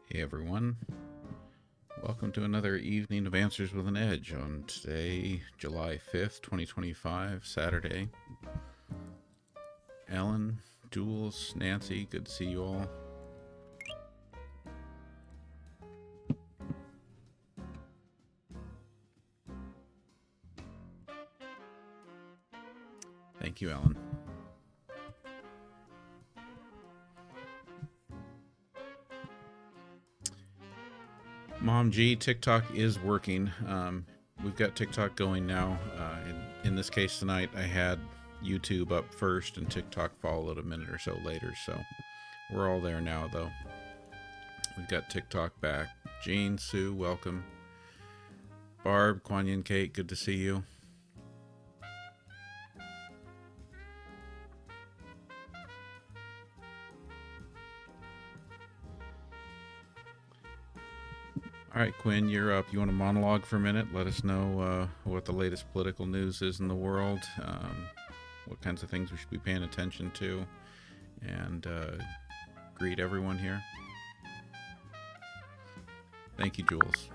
Hey everyone, welcome to another evening of Answers with an Edge on today, July 5th, 2025, Saturday. Ellen, Jules, Nancy, good to see you all. Thank you, Ellen. Mom G, TikTok is working. We've got TikTok going now. In this case tonight, I had YouTube up first and TikTok followed a minute or so later. So we're all there now, though. We've got TikTok back. Jean, Sue, welcome. Barb, Kuan Yin, Kate, good to see you. All right, Quinn, you're up. You want to monologue for a minute? Let us know what the latest political news is in the world, what kinds of things we should be paying attention to, and greet everyone here. Thank you, Jules.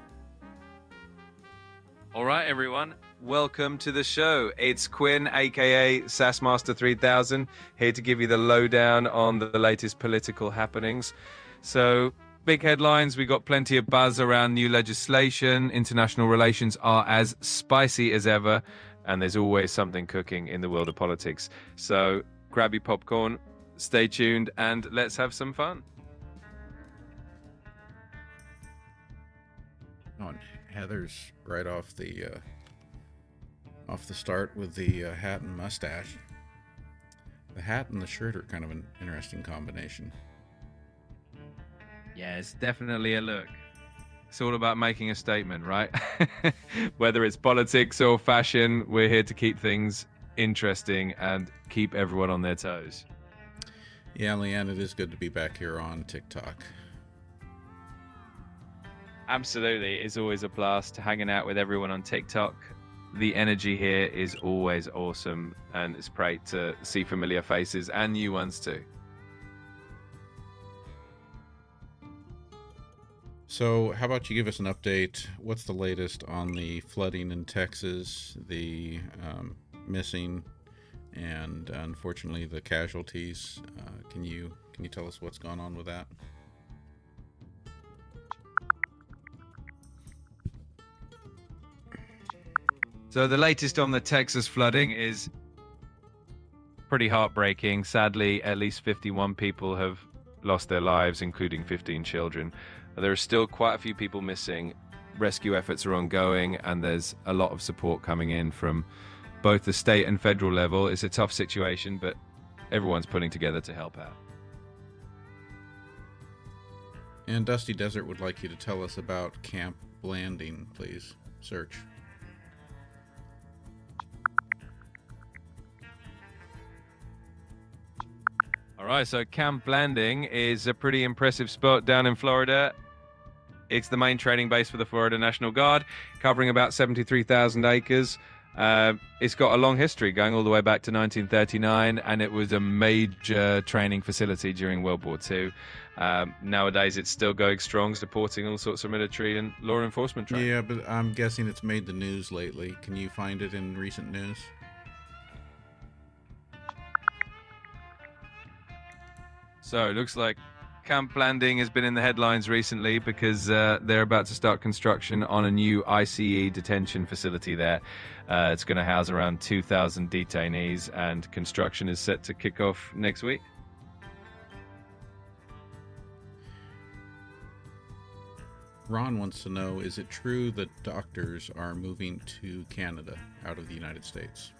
All right, everyone. Welcome to the show. It's Quinn, aka Sassmaster 3000, here to give you the lowdown on the latest political happenings. So, big headlines. We got plenty of buzz around new legislation. International relations are as spicy as ever, and there's always something cooking in the world of politics. So grab your popcorn, stay tuned, and let's have some fun. Oh, and Heather's right off the start with the hat and mustache. The hat and the shirt are kind of an interesting combination. Yeah, it's definitely a look. It's all about making a statement, right? Whether it's politics or fashion, we're here to keep things interesting and keep everyone on their toes. Yeah, Leanne, it is good to be back here on TikTok. Absolutely. It's always a blast hanging out with everyone on TikTok. The energy here is always awesome, and it's great to see familiar faces and new ones too. So how about you give us an update? What's the latest on the flooding in Texas, the missing, and unfortunately the casualties? Can you tell us what's gone on with that? So the latest on the Texas flooding is pretty heartbreaking. Sadly, at least 51 people have lost their lives, including 15 children. There are still quite a few people missing. Rescue efforts are ongoing, and there's a lot of support coming in from both the state and federal level. It's a tough situation, but everyone's putting together to help out. And Dusty Desert would like you to tell us about Camp Blanding, please. Search. All right, so Camp Blanding is a pretty impressive spot down in Florida. It's the main training base for the Florida National Guard, covering about 73,000 acres. It's got a long history going all the way back to 1939, and it was a major training facility during World War II. Nowadays, it's still going strong, supporting all sorts of military and law enforcement training. Yeah, but I'm guessing it's made the news lately. Can you find it in recent news? So it looks like Camp Blanding has been in the headlines recently because they're about to start construction on a new ICE detention facility there. It's going to house around 2,000 detainees, and construction is set to kick off next week. Ron wants to know, is it true that doctors are moving to Canada out of the United States?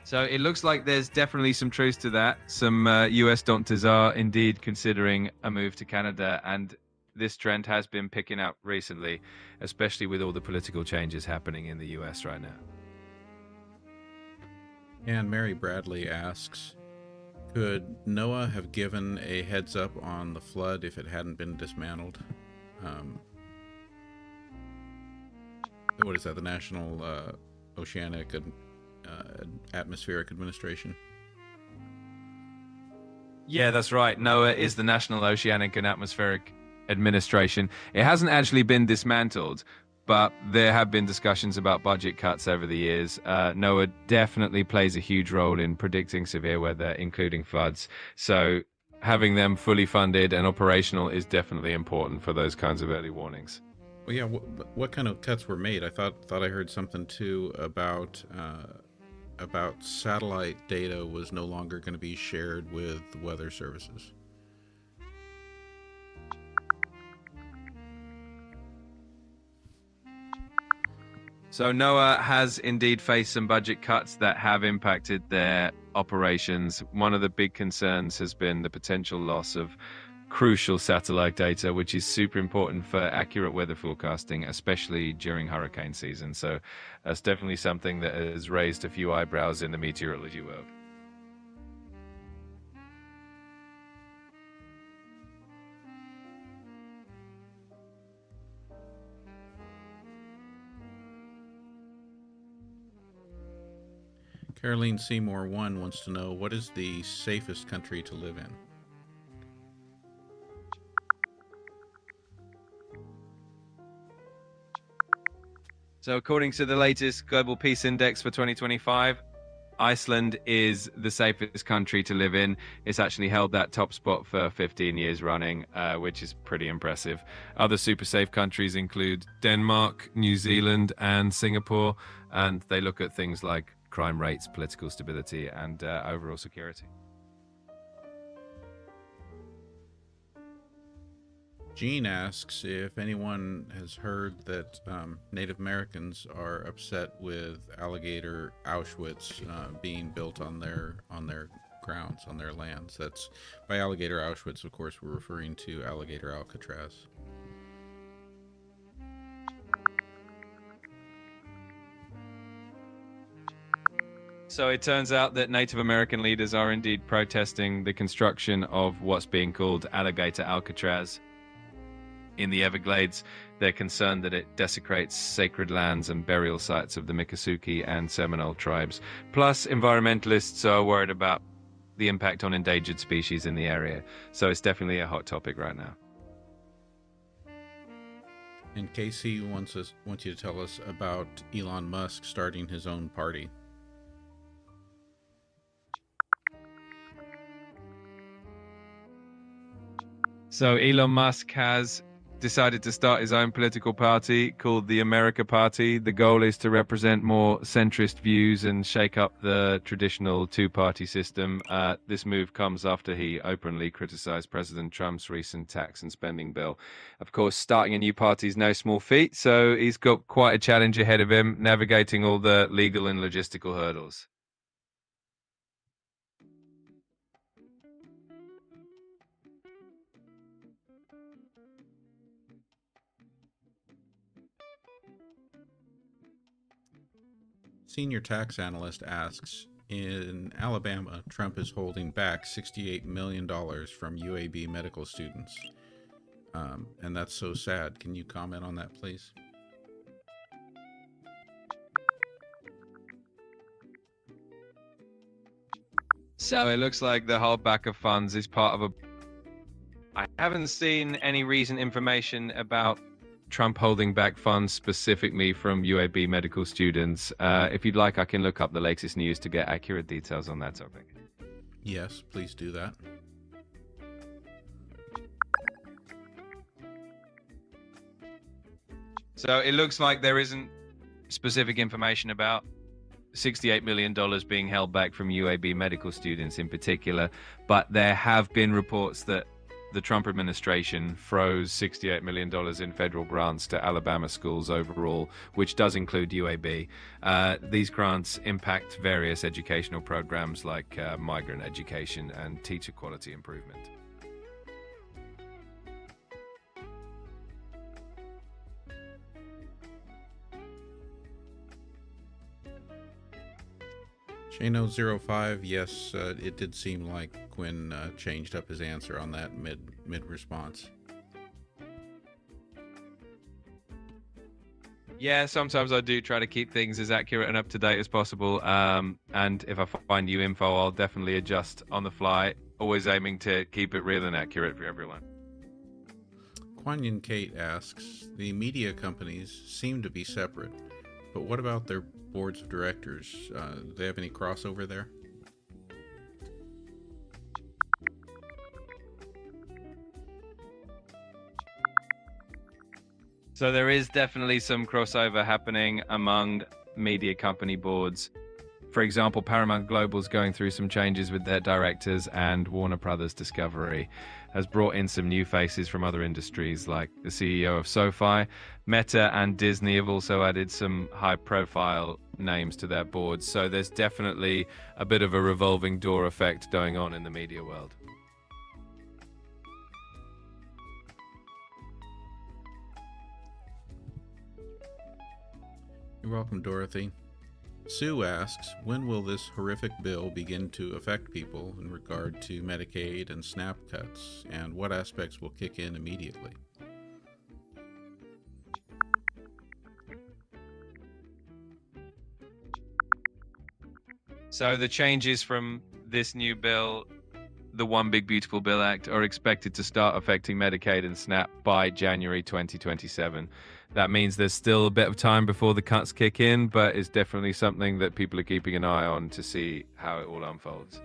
So it looks like there's definitely some truth to that. Some US doctors are indeed considering a move to Canada, and this trend has been picking up recently, especially with all the political changes happening in the US right now. And Mary Bradley asks, could NOAA have given a heads up on the flood if it hadn't been dismantled? What is that? The National Oceanic and Atmospheric Administration? Yeah, that's right. NOAA is the National Oceanic and Atmospheric Administration. It hasn't actually been dismantled, but there have been discussions about budget cuts over the years. NOAA definitely plays a huge role in predicting severe weather, including floods. So having them fully funded and operational is definitely important for those kinds of early warnings. Well, yeah. What kind of cuts were made? I thought I heard something too about satellite data was no longer going to be shared with weather services. So NOAA has indeed faced some budget cuts that have impacted their operations. One of the big concerns has been the potential loss of crucial satellite data, which is super important for accurate weather forecasting, especially during hurricane season. So that's definitely something that has raised a few eyebrows in the meteorology world. Caroline Seymour 1 wants to know, what is the safest country to live in? So according to the latest Global Peace Index for 2025, Iceland is the safest country to live in. It's actually held that top spot for 15 years running, which is pretty impressive. Other super safe countries include Denmark, New Zealand, and Singapore, and they look at things like crime rates, political stability, and overall security. Gene asks if anyone has heard that Native Americans are upset with alligator Auschwitz being built on their grounds, on their lands. That's, by alligator Auschwitz, of course, we're referring to alligator Alcatraz. So it turns out that Native American leaders are indeed protesting the construction of what's being called alligator Alcatraz in the Everglades. They're concerned that it desecrates sacred lands and burial sites of the Miccosukee and Seminole tribes. Plus, environmentalists are worried about the impact on endangered species in the area. So it's definitely a hot topic right now. And Casey wants you to tell us about Elon Musk starting his own party. So Elon Musk has decided to start his own political party called the America Party. The goal is to represent more centrist views and shake up the traditional two-party system. This move comes after he openly criticized President Trump's recent tax and spending bill. Of course, starting a new party is no small feat, so he's got quite a challenge ahead of him, navigating all the legal and logistical hurdles. Senior tax analyst asks, in Alabama, Trump is holding back $68 million from UAB medical students. And that's so sad. Can you comment on that, please? So it looks like the holdback of funds is part of a... I haven't seen any recent information about Trump holding back funds specifically from UAB medical students. If you'd like, I can look up the latest news to get accurate details on that topic. Yes, please do that. So it looks like there isn't specific information about $68 million being held back from UAB medical students in particular, but there have been reports that the Trump administration froze $68 million in federal grants to Alabama schools overall, which does include UAB. These grants impact various educational programs like migrant education and teacher quality improvement. Shano05, yes, it did seem like Quinn changed up his answer on that mid response. Yeah, sometimes I do try to keep things as accurate and up to date as possible. And if I find new info, I'll definitely adjust on the fly. always aiming to keep it real and accurate for everyone. Quanyan Kate asks, the media companies seem to be separate, but what about their boards of directors? Do they have any crossover there? So there is definitely some crossover happening among media company boards. For example, Paramount Global's going through some changes with their directors, and Warner Brothers Discovery has brought in some new faces from other industries, like the CEO of SoFi. Meta and Disney have also added some high-profile names to their boards. So there's definitely a bit of a revolving door effect going on in the media world. You're welcome, Dorothy. Sue asks, when will this horrific bill begin to affect people in regard to Medicaid and SNAP cuts, and what aspects will kick in immediately? So the changes from this new bill, the One Big Beautiful Bill Act, are expected to start affecting Medicaid and SNAP by January 2027. That means there's still a bit of time before the cuts kick in, but it's definitely something that people are keeping an eye on to see how it all unfolds.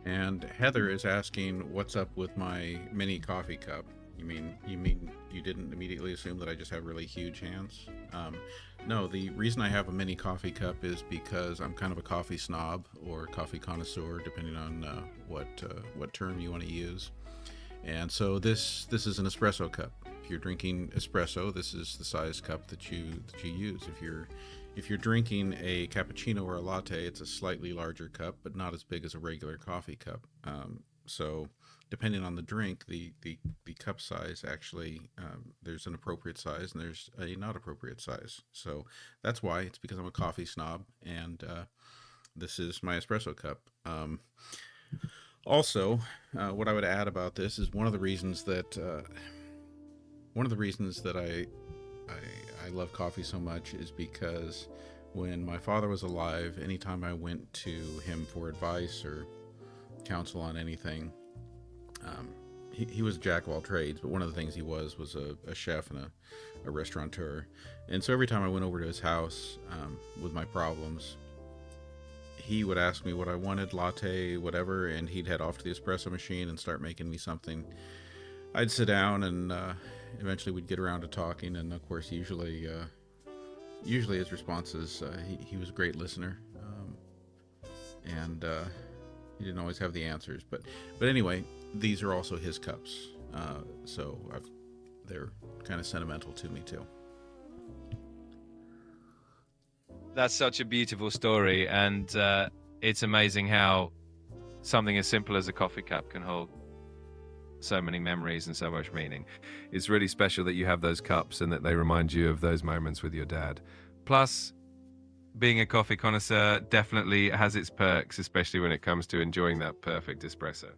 And Heather is asking, what's up with my mini coffee cup? You mean you didn't immediately assume that I just have really huge hands? No, the reason I have a mini coffee cup is because I'm kind of a coffee snob or coffee connoisseur, depending on what term you want to use. And so this is an espresso cup. If you're drinking espresso, this is the size cup that you use. If you're drinking a cappuccino or a latte, it's a slightly larger cup, but not as big as a regular coffee cup. So depending on the drink, the cup size actually, there's an appropriate size and there's a not appropriate size. So that's why. It's because I'm a coffee snob, and this is my espresso cup. Also, what I would add about this is one of the reasons that I love coffee so much is because when my father was alive, anytime I went to him for advice or counsel on anything, he was a jack of all trades, but one of the things he was a chef and a restaurateur. And so every time I went over to his house with my problems, he would ask me what I wanted, latte, whatever, and he'd head off to the espresso machine and start making me something. I'd sit down, and eventually we'd get around to talking, and of course usually his response is he was a great listener, and he didn't always have the answers, but anyway, these are also his cups, so they're kind of sentimental to me too. That's such a beautiful story, and it's amazing how something as simple as a coffee cup can hold so many memories and so much meaning. It's really special that you have those cups and that they remind you of those moments with your dad. Plus, being a coffee connoisseur definitely has its perks, especially when it comes to enjoying that perfect espresso.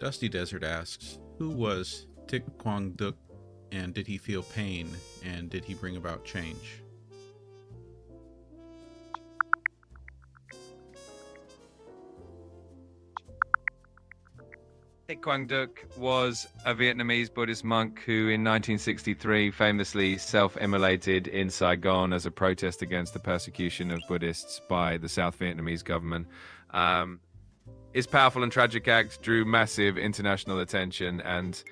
Dusty Desert asks, who was Thich Quang Duc, and did he feel pain, and did he bring about change? Thich Quang Duc was a Vietnamese Buddhist monk who in 1963 famously self-immolated in Saigon as a protest against the persecution of Buddhists by the South Vietnamese government. His powerful and tragic act drew massive international attention and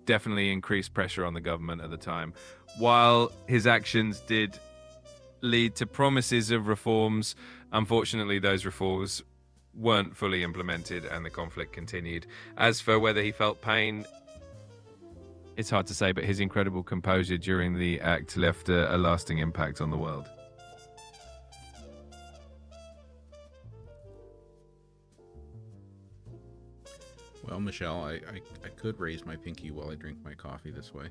definitely increased pressure on the government at the time. While his actions did lead to promises of reforms, unfortunately those reforms weren't fully implemented and the conflict continued. As for whether he felt pain, it's hard to say, but his incredible composure during the act left a lasting impact on the world. Well, Michelle, I could raise my pinky while I drink my coffee this way.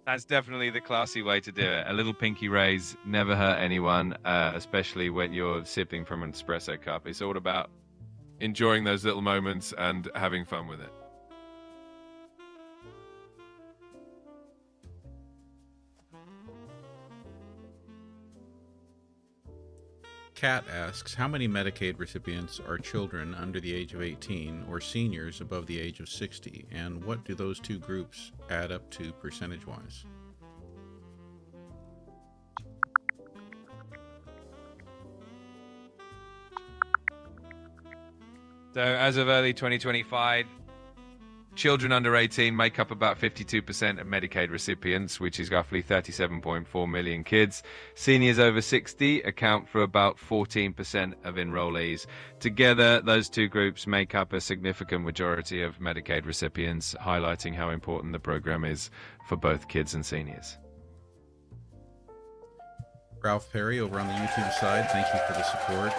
That's definitely the classy way to do it. A little pinky raise never hurt anyone, especially when you're sipping from an espresso cup. It's all about enjoying those little moments and having fun with it. Kat asks, how many Medicaid recipients are children under the age of 18 or seniors above the age of 60? And what do those two groups add up to percentage-wise? So as of early 2025, children under 18 make up about 52% of Medicaid recipients, which is roughly 37.4 million kids. Seniors over 60 account for about 14% of enrollees. Together, those two groups make up a significant majority of Medicaid recipients, highlighting how important the program is for both kids and seniors. Ralph Perry over on the YouTube side, thank you for the support.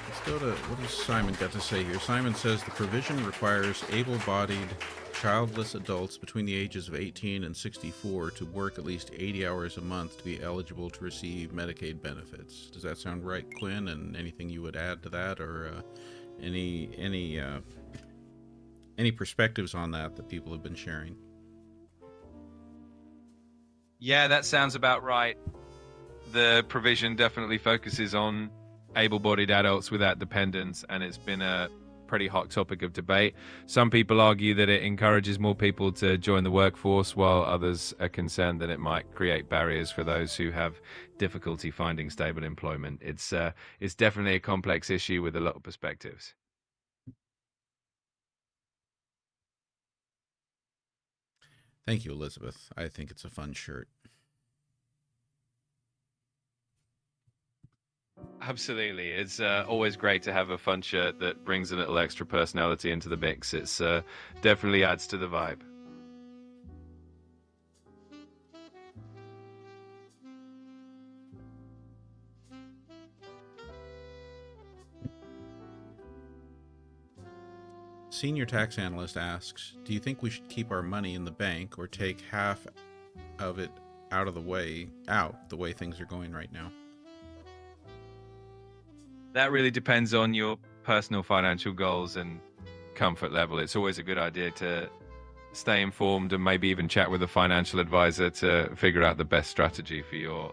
Let's go to, what does Simon got to say here? Simon says the provision requires able-bodied, childless adults between the ages of 18 and 64 to work at least 80 hours a month to be eligible to receive Medicaid benefits. Does that sound right, Quinn? And anything you would add to that, or any perspectives on that people have been sharing? Yeah, that sounds about right. The provision definitely focuses on able-bodied adults without dependents, and it's been a pretty hot topic of debate. Some people argue that it encourages more people to join the workforce, while others are concerned that it might create barriers for those who have difficulty finding stable employment. It's definitely a complex issue with a lot of perspectives. Thank you, Elizabeth. I think it's a fun shirt. Absolutely. It's always great to have a fun shirt that brings a little extra personality into the mix. It's definitely adds to the vibe. Senior tax analyst asks, do you think we should keep our money in the bank or take half of it the way things are going right now? That really depends on your personal financial goals and comfort level. It's always a good idea to stay informed and maybe even chat with a financial advisor to figure out the best strategy for your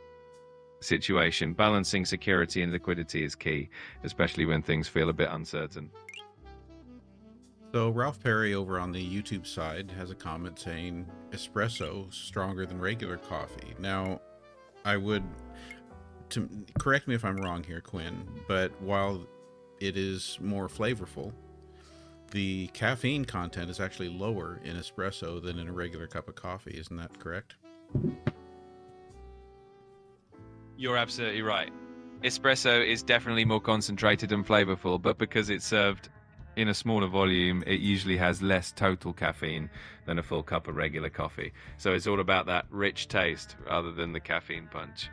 situation. Balancing security and liquidity is key, especially when things feel a bit uncertain. So Ralph Perry over on the YouTube side has a comment saying espresso stronger than regular coffee. Now, correct me if I'm wrong here, Quinn, but while it is more flavorful, the caffeine content is actually lower in espresso than in a regular cup of coffee. Isn't that correct? You're absolutely right. Espresso is definitely more concentrated and flavorful, but because it's served in a smaller volume, it usually has less total caffeine than a full cup of regular coffee. So it's all about that rich taste rather than the caffeine punch.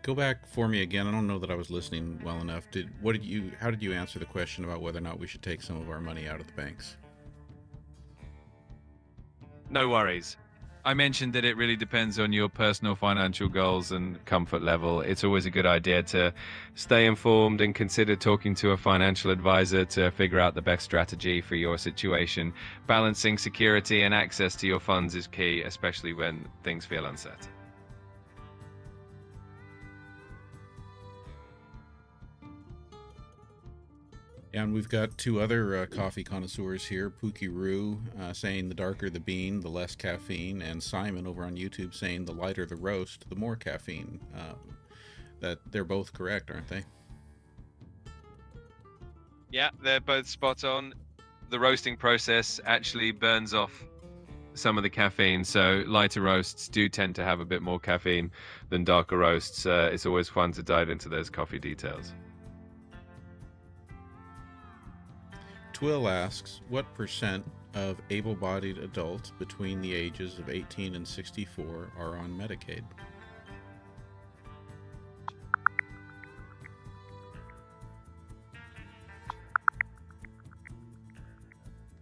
Go back for me again. I don't know that I was listening well enough. How did you answer the question about whether or not we should take some of our money out of the banks? No worries. I mentioned that it really depends on your personal financial goals and comfort level. It's always a good idea to stay informed and consider talking to a financial advisor to figure out the best strategy for your situation. Balancing security and access to your funds is key, especially when things feel uncertain. And we've got two other coffee connoisseurs here. Pookie Roo saying the darker the bean, the less caffeine. And Simon over on YouTube saying the lighter the roast, the more caffeine. That they're both correct, aren't they? Yeah, they're both spot on. The roasting process actually burns off some of the caffeine. So lighter roasts do tend to have a bit more caffeine than darker roasts. It's always fun to dive into those coffee details. Twill asks, what percent of able-bodied adults between the ages of 18 and 64 are on Medicaid?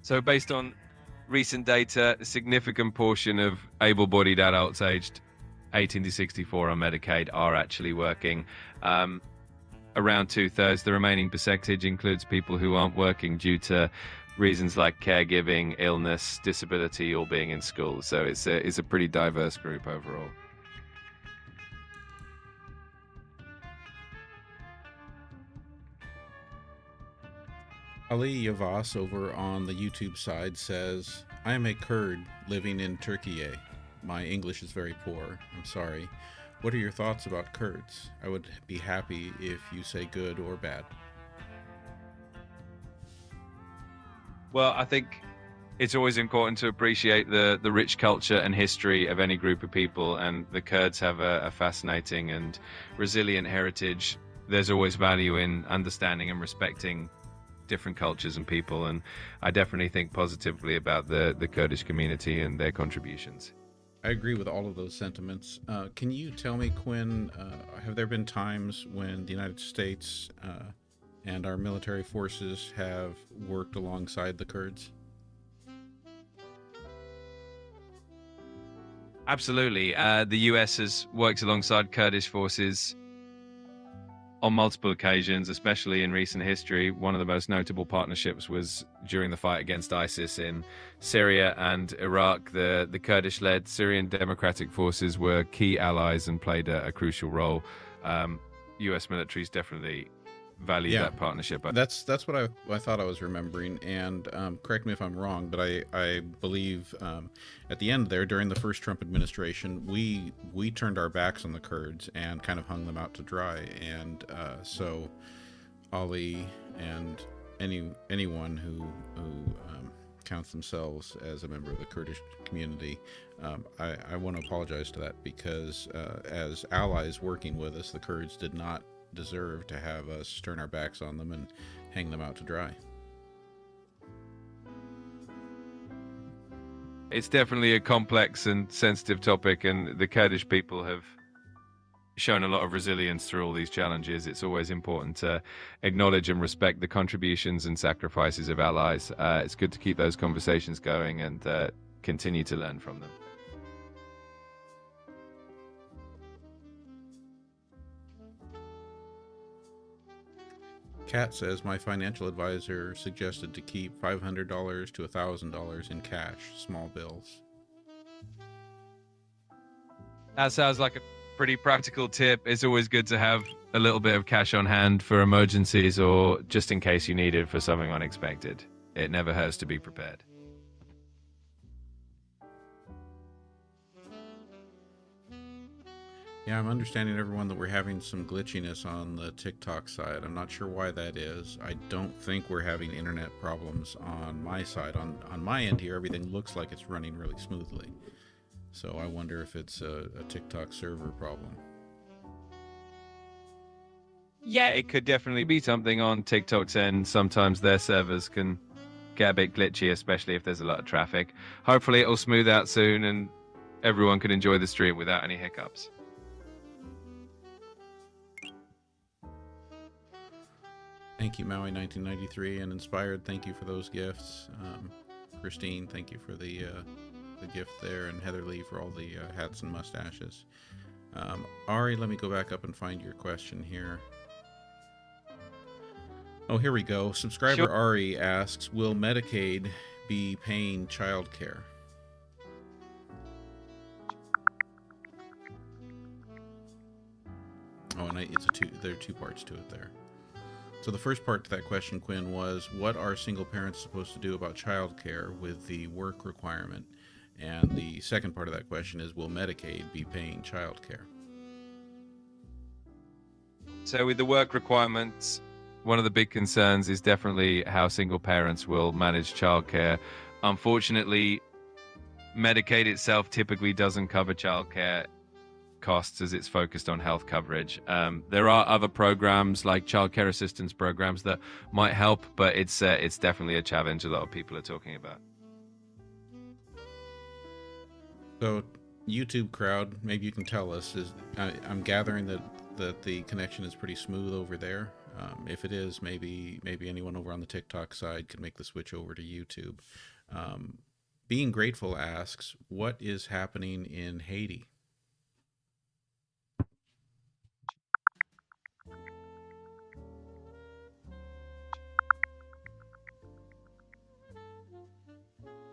So based on recent data, a significant portion of able-bodied adults aged 18 to 64 on Medicaid are actually working. Around 2/3. The remaining percentage includes people who aren't working due to reasons like caregiving, illness, disability, or being in school. So it's a pretty diverse group overall. Ali Yavas over on the YouTube side says, I am a Kurd living in Turkey. My English is very poor. I'm sorry. What are your thoughts about Kurds? I would be happy if you say good or bad. Well, I think it's always important to appreciate the rich culture and history of any group of people, and the Kurds have a fascinating and resilient heritage. There's always value in understanding and respecting different cultures and people, and I definitely think positively about the Kurdish community and their contributions. I agree with all of those sentiments. Can you tell me, Quinn, have there been times when the United States and our military forces have worked alongside the Kurds? Absolutely. The US has worked alongside Kurdish forces on multiple occasions, especially in recent history. One of the most notable partnerships was during the fight against ISIS in Syria and Iraq. The Kurdish-led Syrian Democratic Forces were key allies and played a crucial role. US militaries definitely value that partnership. That's what I thought I was remembering, and correct me if I'm wrong, but I believe at the end there, during the first Trump administration, we turned our backs on the Kurds and kind of hung them out to dry, and so Ali and anyone who counts themselves as a member of the Kurdish community, I want to apologize to that, because as allies working with us, the Kurds did not deserve to have us turn our backs on them and hang them out to dry. It's definitely a complex and sensitive topic, and the Kurdish people have shown a lot of resilience through all these challenges. It's always important to acknowledge and respect the contributions and sacrifices of allies. It's good to keep those conversations going and continue to learn from them. Kat says, my financial advisor suggested to keep $500 to $1,000 in cash, small bills. That sounds like a pretty practical tip. It's always good to have a little bit of cash on hand for emergencies or just in case you need it for something unexpected. It never hurts to be prepared. Yeah, I'm understanding, everyone, that we're having some glitchiness on the TikTok side. I'm not sure why that is. I don't think we're having internet problems on my side. On my end here, everything looks like it's running really smoothly. So I wonder if it's a TikTok server problem. Yeah, it could definitely be something on TikTok's end. Sometimes their servers can get a bit glitchy, especially if there's a lot of traffic. Hopefully it'll smooth out soon and everyone can enjoy the stream without any hiccups. Thank you, Maui 1993 and Inspired. Thank you for those gifts. Christine, thank you for the gift there, and Heather Lee for all the hats and mustaches. Ari, let me go back up and find your question here. Oh, here we go. Subscriber Ari asks, will Medicaid be paying childcare? Oh, and there are two parts to it there. So the first part to that question, Quinn, was what are single parents supposed to do about childcare with the work requirement? And the second part of that question is, will Medicaid be paying childcare? So with the work requirements, one of the big concerns is definitely how single parents will manage childcare. Unfortunately, Medicaid itself typically doesn't cover childcare costs as it's focused on health coverage. There are other programs like childcare assistance programs that might help, but it's definitely a challenge a lot of people are talking about. So, YouTube crowd, maybe you can tell us, I'm gathering that the connection is pretty smooth over there. If it is, maybe anyone over on the TikTok side could make the switch over to YouTube. Being Grateful asks, what is happening in Haiti?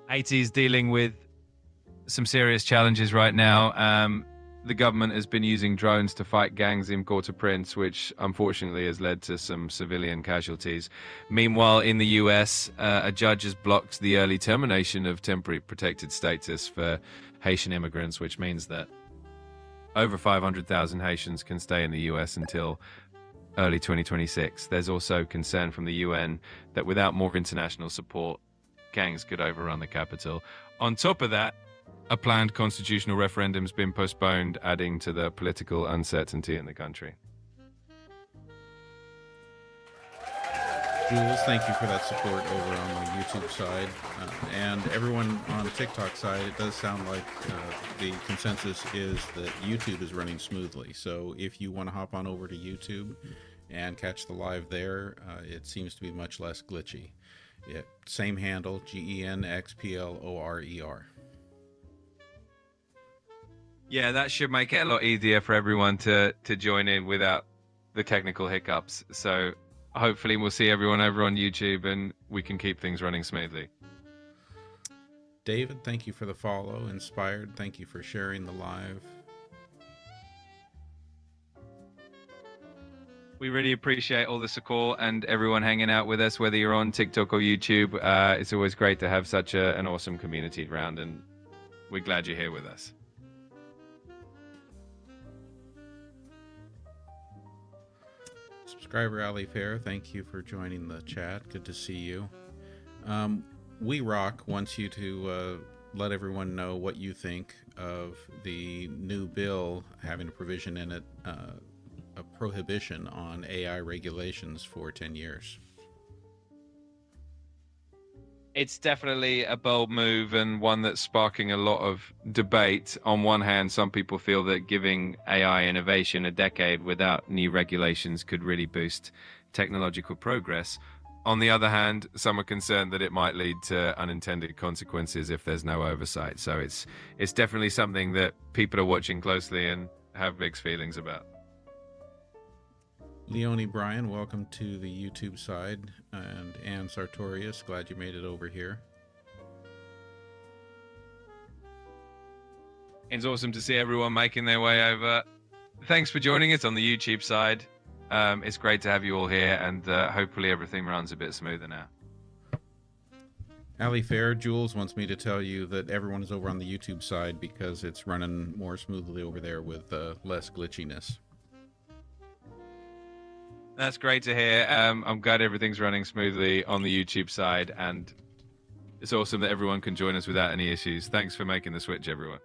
Haiti is dealing with some serious challenges right now. the government has been using drones to fight gangs in Port-au-Prince, which unfortunately has led to some civilian casualties. Meanwhile, in the US, a judge has blocked the early termination of temporary protected status for Haitian immigrants, which means that over 500,000 Haitians can stay in the US until early 2026. There's also concern from the UN that without more international support, gangs could overrun the capital. On top of that, a planned constitutional referendum's been postponed, adding to the political uncertainty in the country. Jules, thank you for that support over on the YouTube side. And everyone on the TikTok side, it does sound like the consensus is that YouTube is running smoothly. So if you want to hop on over to YouTube and catch the live there, it seems to be much less glitchy. Same handle, GenXplorer. Yeah, that should make it a lot easier for everyone to join in without the technical hiccups. So hopefully we'll see everyone over on YouTube and we can keep things running smoothly. David, thank you for the follow. Inspired, thank you for sharing the live. We really appreciate all the support and everyone hanging out with us, whether you're on TikTok or YouTube. It's always great to have such an awesome community around, and we're glad you're here with us. Subscriber Ali Fair, thank you for joining the chat. Good to see you. We Rock wants you to let everyone know what you think of the new bill having a provision in it, a prohibition on AI regulations for 10 years. It's definitely a bold move and one that's sparking a lot of debate. On one hand, some people feel that giving AI innovation a decade without new regulations could really boost technological progress. On the other hand, some are concerned that it might lead to unintended consequences if there's no oversight. So it's definitely something that people are watching closely and have mixed feelings about. Leonie Bryan, welcome to the YouTube side, and Anne Sartorius, glad you made it over here. It's awesome to see everyone making their way over. Thanks for joining us on the YouTube side. It's great to have you all here, and hopefully everything runs a bit smoother now. Ali Fair, Jules wants me to tell you that everyone is over on the YouTube side because it's running more smoothly over there with less glitchiness. That's great to hear. I'm glad everything's running smoothly on the YouTube side, and it's awesome that everyone can join us without any issues. Thanks for making the switch, everyone.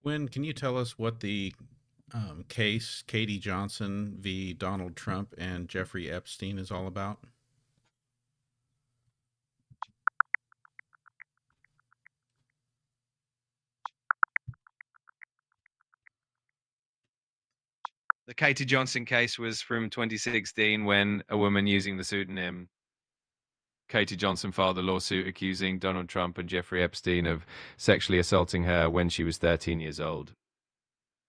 Quinn, can you tell us what the case Katie Johnson v. Donald Trump and Jeffrey Epstein is all about? The Katie Johnson case was from 2016 when a woman using the pseudonym Katie Johnson filed a lawsuit accusing Donald Trump and Jeffrey Epstein of sexually assaulting her when she was 13 years old.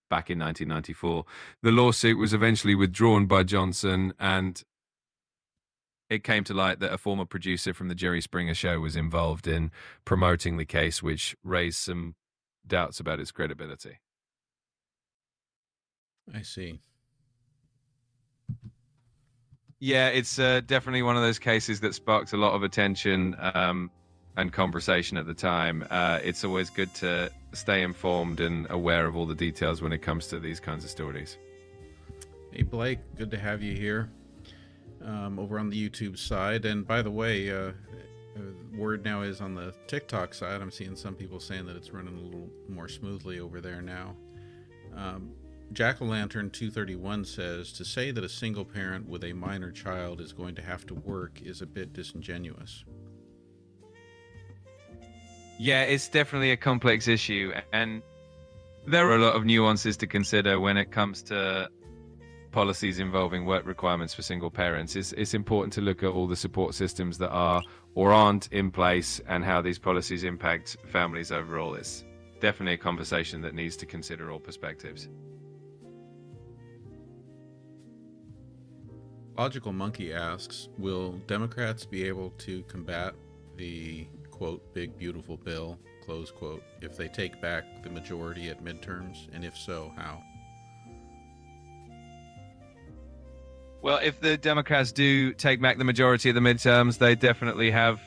Back in 1994. The lawsuit was eventually withdrawn by Johnson, and it came to light that a former producer from the Jerry Springer show was involved in promoting the case, which raised some doubts about its credibility. I see. Yeah, it's definitely one of those cases that sparked a lot of attention and conversation at the time. It's always good to stay informed and aware of all the details when it comes to these kinds of stories. Hey Blake, good to have you here over on the YouTube side. And by the way, word now is on the TikTok side. I'm seeing some people saying that it's running a little more smoothly over there now. Jack-o'-lantern 231 says, to say that a single parent with a minor child is going to have to work is a bit disingenuous. Yeah, it's definitely a complex issue, and there are a lot of nuances to consider when it comes to policies involving work requirements for single parents. It's important to look at all the support systems that are or aren't in place and how these policies impact families overall. definitely a conversation that needs to consider all perspectives. Logical Monkey asks, will Democrats be able to combat the, quote, big beautiful bill, close quote, if they take back the majority at midterms? And if so, how? Well, if the Democrats do take back the majority of the midterms, they definitely have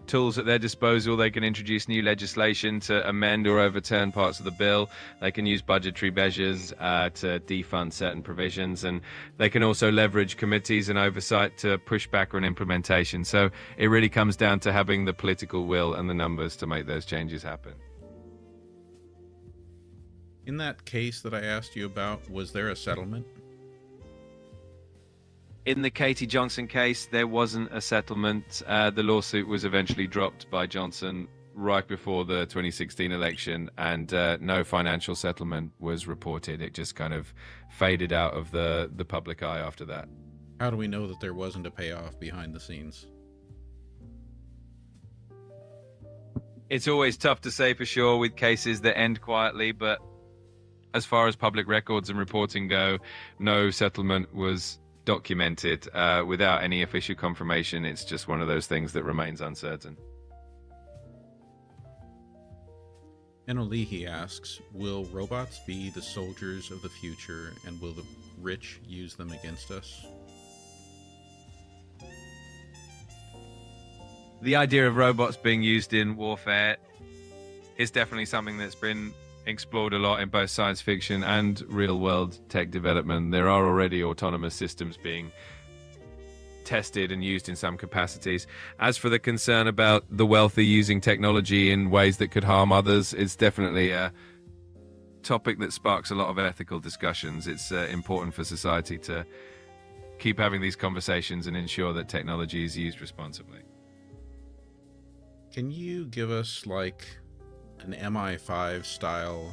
tools at their disposal. They can introduce new legislation to amend or overturn parts of the bill. They can use budgetary measures to defund certain provisions, and they can also leverage committees and oversight to push back on implementation. So it really comes down to having the political will and the numbers to make those changes happen. In that case that I asked you about, was there a settlement? In the Katie Johnson case, there wasn't a settlement. The lawsuit was eventually dropped by Johnson right before the 2016 election, and no financial settlement was reported. It just kind of faded out of the public eye after that. How do we know that there wasn't a payoff behind the scenes? It's always tough to say for sure with cases that end quietly, but as far as public records and reporting go, no settlement was documented. Without any official confirmation, it's just one of those things that remains uncertain. Enolihi asks, will robots be the soldiers of the future, and will the rich use them against us? The idea of robots being used in warfare is definitely something that's been explored a lot in both science fiction and real-world tech development. There are already autonomous systems being tested and used in some capacities. As for the concern about the wealthy using technology in ways that could harm others, it's definitely a topic that sparks a lot of ethical discussions. It's important for society to keep having these conversations and ensure that technology is used responsibly. Can you give us like an MI5 style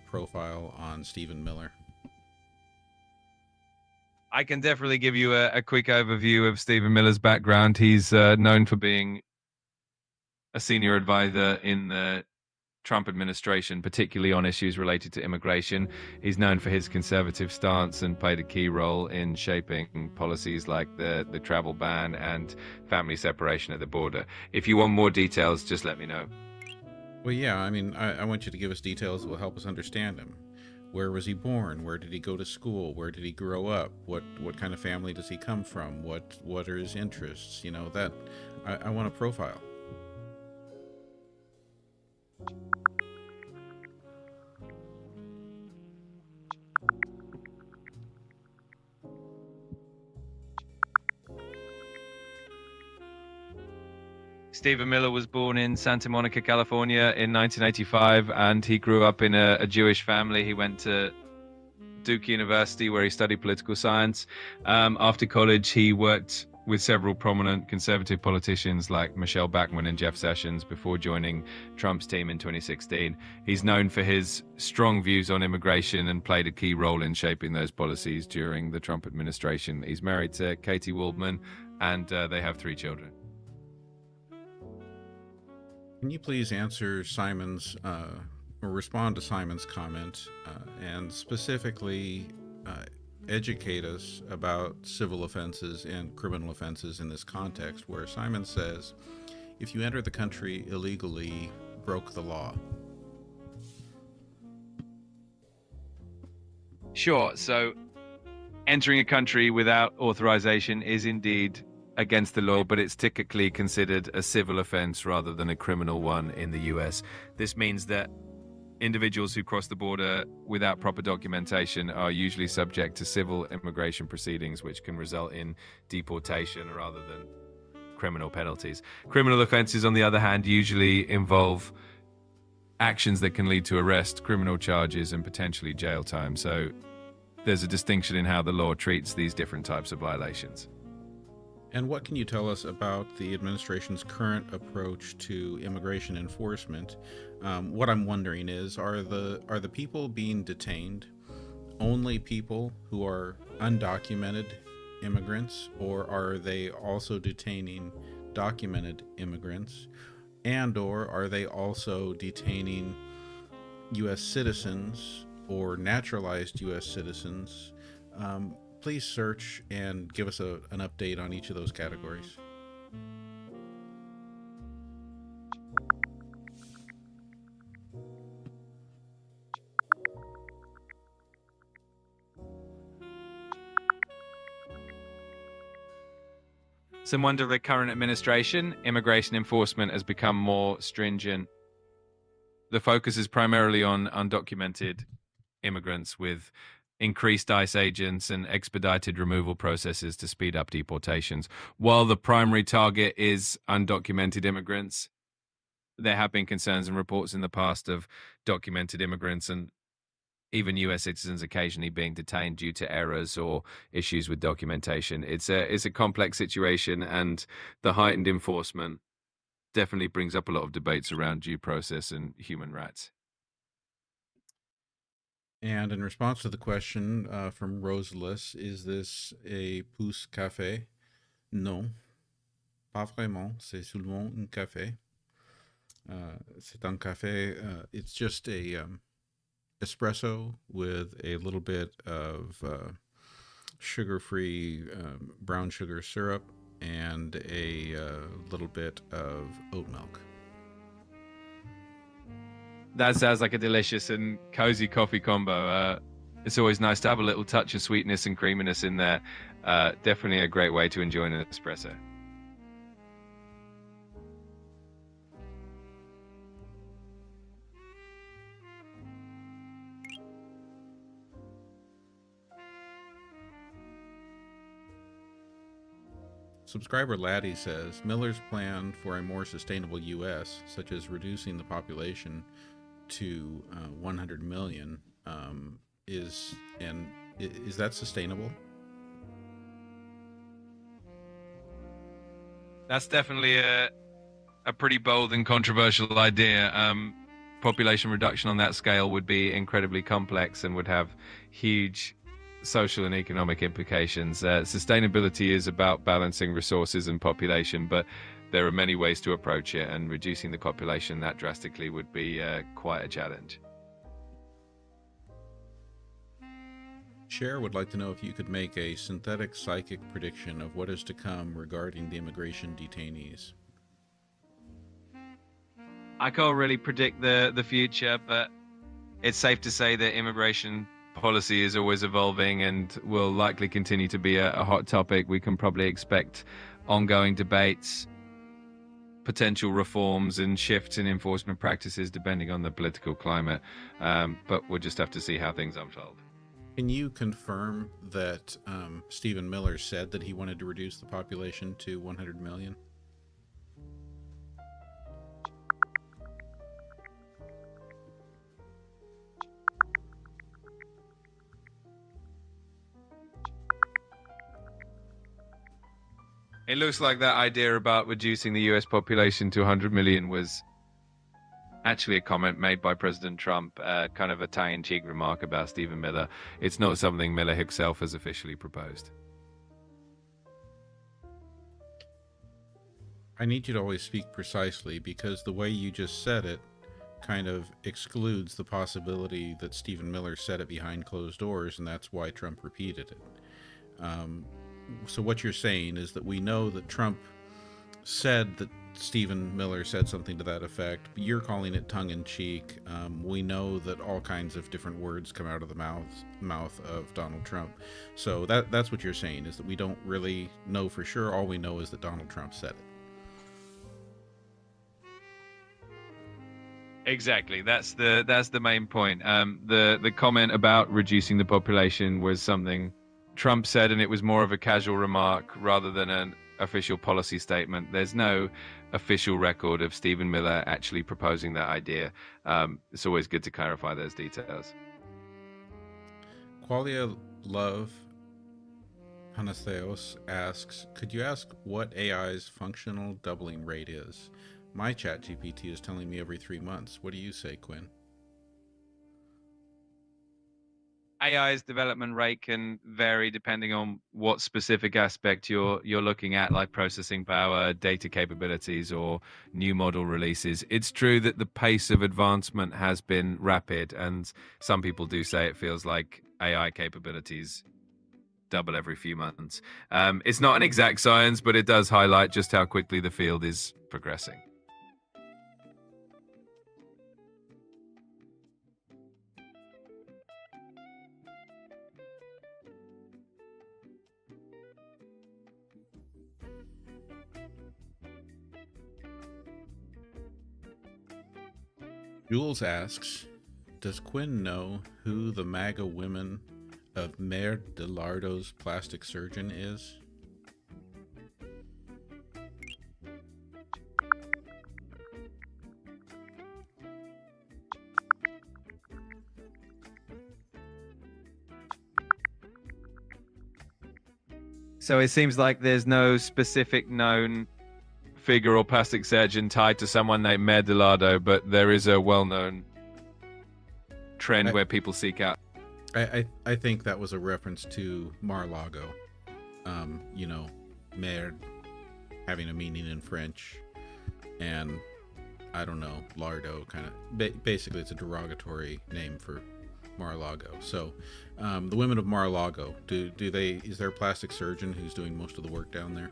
profile on Stephen Miller? I can definitely give you a quick overview of Stephen Miller's background. He's known for being a senior advisor in the Trump administration, particularly on issues related to immigration. He's known for his conservative stance and played a key role in shaping policies like the travel ban and family separation at the border. If you want more details, just let me know. Well, yeah, I mean, I want you to give us details that will help us understand him. Where was he born? Where did he go to school? Where did he grow up? What kind of family does he come from? What are his interests? You know, that I want a profile. Stephen Miller was born in Santa Monica, California in 1985, and he grew up in a Jewish family. He went to Duke University, where he studied political science. After college, he worked with several prominent conservative politicians like Michelle Bachmann and Jeff Sessions before joining Trump's team in 2016. He's known for his strong views on immigration and played a key role in shaping those policies during the Trump administration. He's married to Katie Waldman, and they have 3 children. Can you please answer Simon's, or respond to Simon's comment, and specifically educate us about civil offenses and criminal offenses in this context, where Simon says, if you enter the country illegally, broke the law? Sure. So entering a country without authorization is indeed against the law, but it's typically considered a civil offense rather than a criminal one in the US. This means that individuals who cross the border without proper documentation are usually subject to civil immigration proceedings, which can result in deportation rather than criminal penalties. Criminal offenses, on the other hand, usually involve actions that can lead to arrest, criminal charges, and potentially jail time. So there's a distinction in how the law treats these different types of violations. And what can you tell us about the administration's current approach to immigration enforcement? What I'm wondering is, are the people being detained only people who are undocumented immigrants, or are they also detaining documented immigrants, and or are they also detaining U.S. citizens or naturalized U.S. citizens, please search and give us an update on each of those categories. So under the current administration, immigration enforcement has become more stringent. The focus is primarily on undocumented immigrants, with increased ICE agents and expedited removal processes to speed up deportations. While the primary target is undocumented immigrants, there have been concerns and reports in the past of documented immigrants and even U.S. citizens occasionally being detained due to errors or issues with documentation. It's a complex situation, and the heightened enforcement definitely brings up a lot of debates around due process and human rights. And in response to the question from Rosalis, is this a pousse café? Non, pas vraiment. C'est seulement un café. C'est un café. It's just a espresso with a little bit of sugar-free brown sugar syrup and a little bit of oat milk. That sounds like a delicious and cozy coffee combo. It's always nice to have a little touch of sweetness and creaminess in there. Definitely a great way to enjoy an espresso. Subscriber Laddie says Miller's plan for a more sustainable U.S., such as reducing the population to 100 million, is that sustainable? That's definitely a pretty bold and controversial idea. Population reduction on that scale would be incredibly complex and would have huge social and economic implications. Sustainability is about balancing resources and population, but there are many ways to approach it, and reducing the population that drastically would be quite a challenge. Cher would like to know if you could make a synthetic psychic prediction of what is to come regarding the immigration detainees. I can't really predict the future, but it's safe to say that immigration policy is always evolving and will likely continue to be a hot topic. We can probably expect ongoing debates, potential reforms, and shifts in enforcement practices depending on the political climate. But we'll just have to see how things unfold. Can you confirm that Stephen Miller said that he wanted to reduce the population to 100 million? It looks like that idea about reducing the US population to 100 million was actually a comment made by President Trump, kind of a tongue-in-cheek remark about Stephen Miller. It's not something Miller himself has officially proposed. I need you to always speak precisely, because the way you just said it kind of excludes the possibility that Stephen Miller said it behind closed doors, and that's why Trump repeated it. So what you're saying is that we know that Trump said that Stephen Miller said something to that effect, but you're calling it tongue-in-cheek. We know that all kinds of different words come out of the mouth of Donald Trump. So that's what you're saying, is that we don't really know for sure. All we know is that Donald Trump said it. Exactly. That's the main point. The comment about reducing the population was something Trump said, and it was more of a casual remark rather than an official policy statement. There's no official record of Stephen Miller actually proposing that idea. It's always good to clarify those details. Qualia Love Panatheos asks, could you ask what AI's functional doubling rate is? My chat GPT is telling me every 3 months. What do you say, Quinn? AI's development rate can vary depending on what specific aspect you're looking at, like processing power, data capabilities, or new model releases. It's true that the pace of advancement has been rapid, and some people do say it feels like AI capabilities double every few months. It's not an exact science, but it does highlight just how quickly the field is progressing. Jules asks, does Quinn know who the MAGA women of Mayor DeLardo's plastic surgeon is? So it seems like there's no specific known figure or plastic surgeon tied to someone named Mayor DeLardo, but there is a well-known trend where people seek out. I think that was a reference to Mar-a-Lago. Mayor having a meaning in French, and I don't know, Lardo kind of basically it's a derogatory name for Mar-a-Lago. So the women of Mar-a-Lago, is there a plastic surgeon who's doing most of the work down there?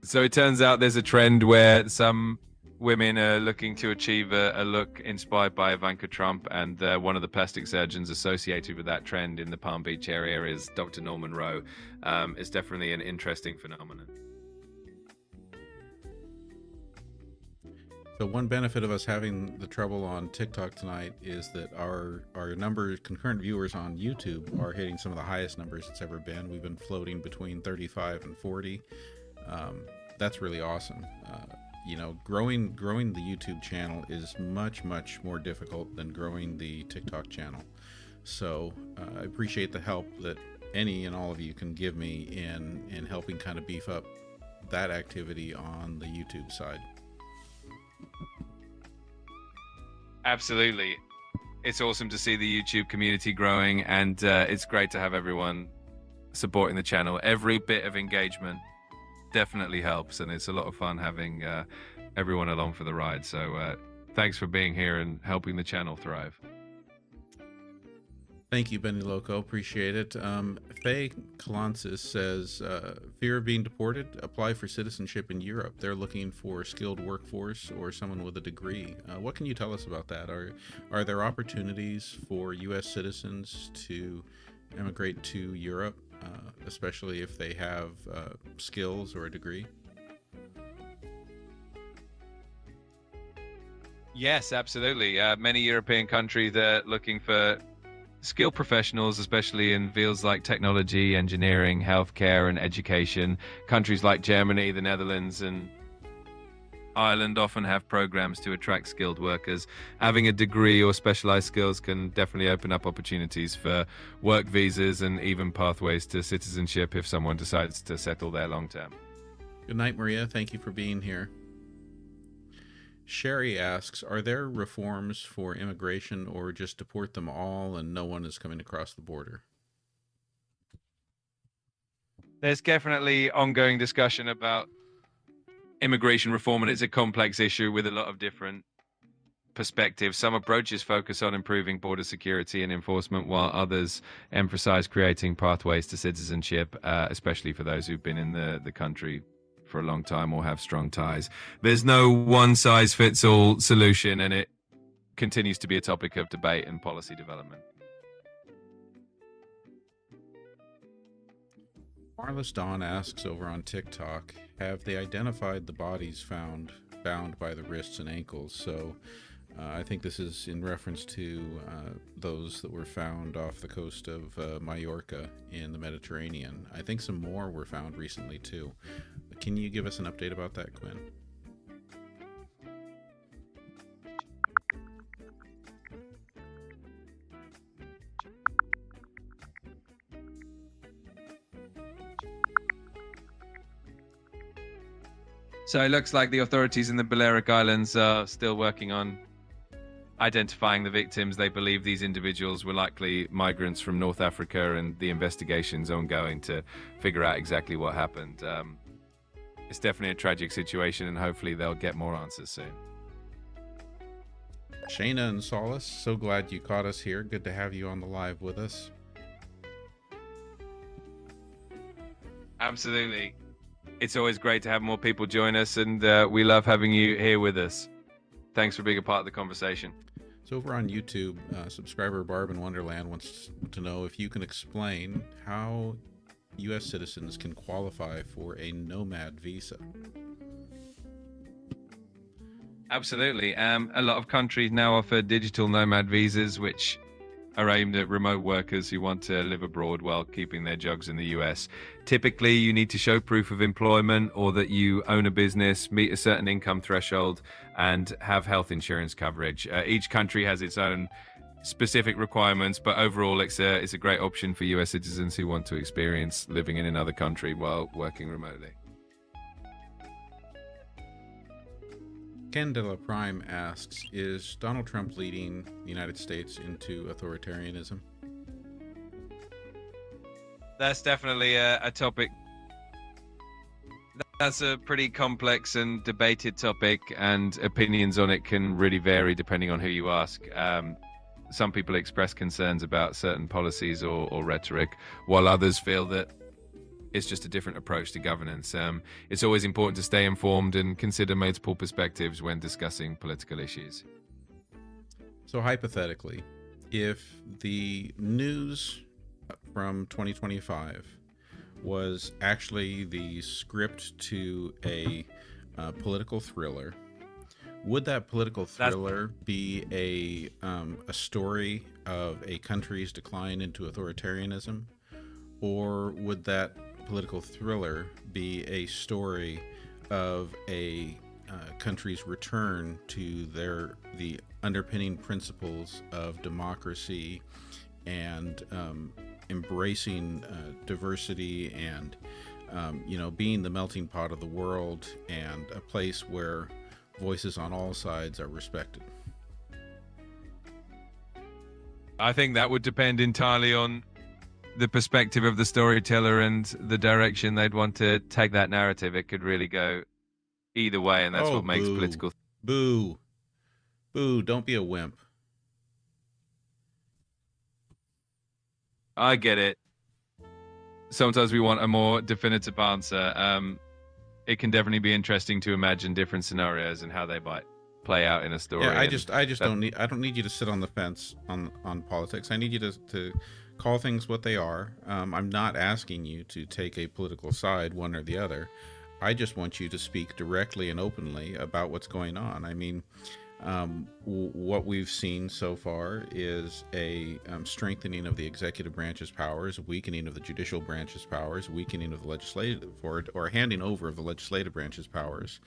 So it turns out there's a trend where some women are looking to achieve a look inspired by Ivanka Trump, and one of the plastic surgeons associated with that trend in the Palm Beach area is Dr. Norman Rowe. It's definitely an interesting phenomenon. So one benefit of us having the trouble on TikTok tonight is that our concurrent viewers on YouTube are hitting some of the highest numbers it's ever been. We've been floating between 35 and 40. That's really awesome. Growing the YouTube channel is much more difficult than growing the TikTok channel. So I appreciate the help that any and all of you can give me in helping kind of beef up that activity on the YouTube side. Absolutely. It's awesome to see the YouTube community growing, and it's great to have everyone supporting the channel. Every bit of engagement definitely helps, and it's a lot of fun having everyone along for the ride. So thanks for being here and helping the channel thrive. Thank you, Benny Loco. Appreciate it. Faye Kalansis says, fear of being deported, apply for citizenship in Europe. They're looking for a skilled workforce or someone with a degree. What can you tell us about that? Are there opportunities for U.S. citizens to immigrate to Europe, especially if they have skills or a degree? Yes, absolutely. Many European countries are looking for skilled professionals, especially in fields like technology, engineering, healthcare, and education. Countries like Germany, the Netherlands, and Ireland often have programs to attract skilled workers. Having a degree or specialized skills can definitely open up opportunities for work visas and even pathways to citizenship if someone decides to settle there long term. Good night, Maria. Thank you for being here. Sherry asks, are there reforms for immigration or just deport them all and no one is coming across the border? There's definitely ongoing discussion about immigration reform, and it's a complex issue with a lot of different perspectives. Some approaches focus on improving border security and enforcement, while others emphasize creating pathways to citizenship, especially for those who've been in the country for a long time or have strong ties. There's no one-size-fits-all solution, and it continues to be a topic of debate and policy development. Marlis Dawn asks over on TikTok, have they identified the bodies found bound by the wrists and ankles? So I think this is in reference to those that were found off the coast of Mallorca in the Mediterranean. I think some more were found recently too. Can you give us an update about that, Quinn? So it looks like the authorities in the Balearic Islands are still working on identifying the victims. They believe these individuals were likely migrants from North Africa, and the investigation's ongoing to figure out exactly what happened. It's definitely a tragic situation, and hopefully they'll get more answers soon. Shayna and Solace, so glad you caught us here. Good to have you on the live with us. Absolutely. It's always great to have more people join us, and we love having you here with us. Thanks for being a part of the conversation. So over on YouTube, subscriber Barb in Wonderland wants to know if you can explain how U.S. citizens can qualify for a nomad visa. Absolutely. A lot of countries now offer digital nomad visas, which are aimed at remote workers who want to live abroad while keeping their jobs in the US. Typically, you need to show proof of employment or that you own a business, meet a certain income threshold, and have health insurance coverage. Each country has its own specific requirements, but overall, it's a great option for US citizens who want to experience living in another country while working remotely. Ken de la Prime asks, is Donald Trump leading the United States into authoritarianism? That's definitely a topic. That's a pretty complex and debated topic, and opinions on it can really vary depending on who you ask. Some people express concerns about certain policies or rhetoric, while others feel that it's just a different approach to governance. It's always important to stay informed and consider multiple perspectives when discussing political issues. So hypothetically, if the news from 2025 was actually the script to a political thriller, would that political thriller be a story of a country's decline into authoritarianism? Or would that political thriller be a story of a country's return to the underpinning principles of democracy and embracing diversity and being the melting pot of the world and a place where voices on all sides are respected? I think that would depend entirely on the perspective of the storyteller and the direction they'd want to take that narrative. It could really go either way, and that's what makes political. Boo. Don't be a wimp. I get it. Sometimes we want a more definitive answer. It can definitely be interesting to imagine different scenarios and how they might play out in a story. Yeah, I don't need you to sit on the fence on politics. I need you to call things what they are. I'm not asking you to take a political side, one or the other. I just want you to speak directly and openly about what's going on. I mean, what we've seen so far is a strengthening of the executive branch's powers, weakening of the judicial branch's powers, weakening of the legislative, or handing over of the legislative branch's powers.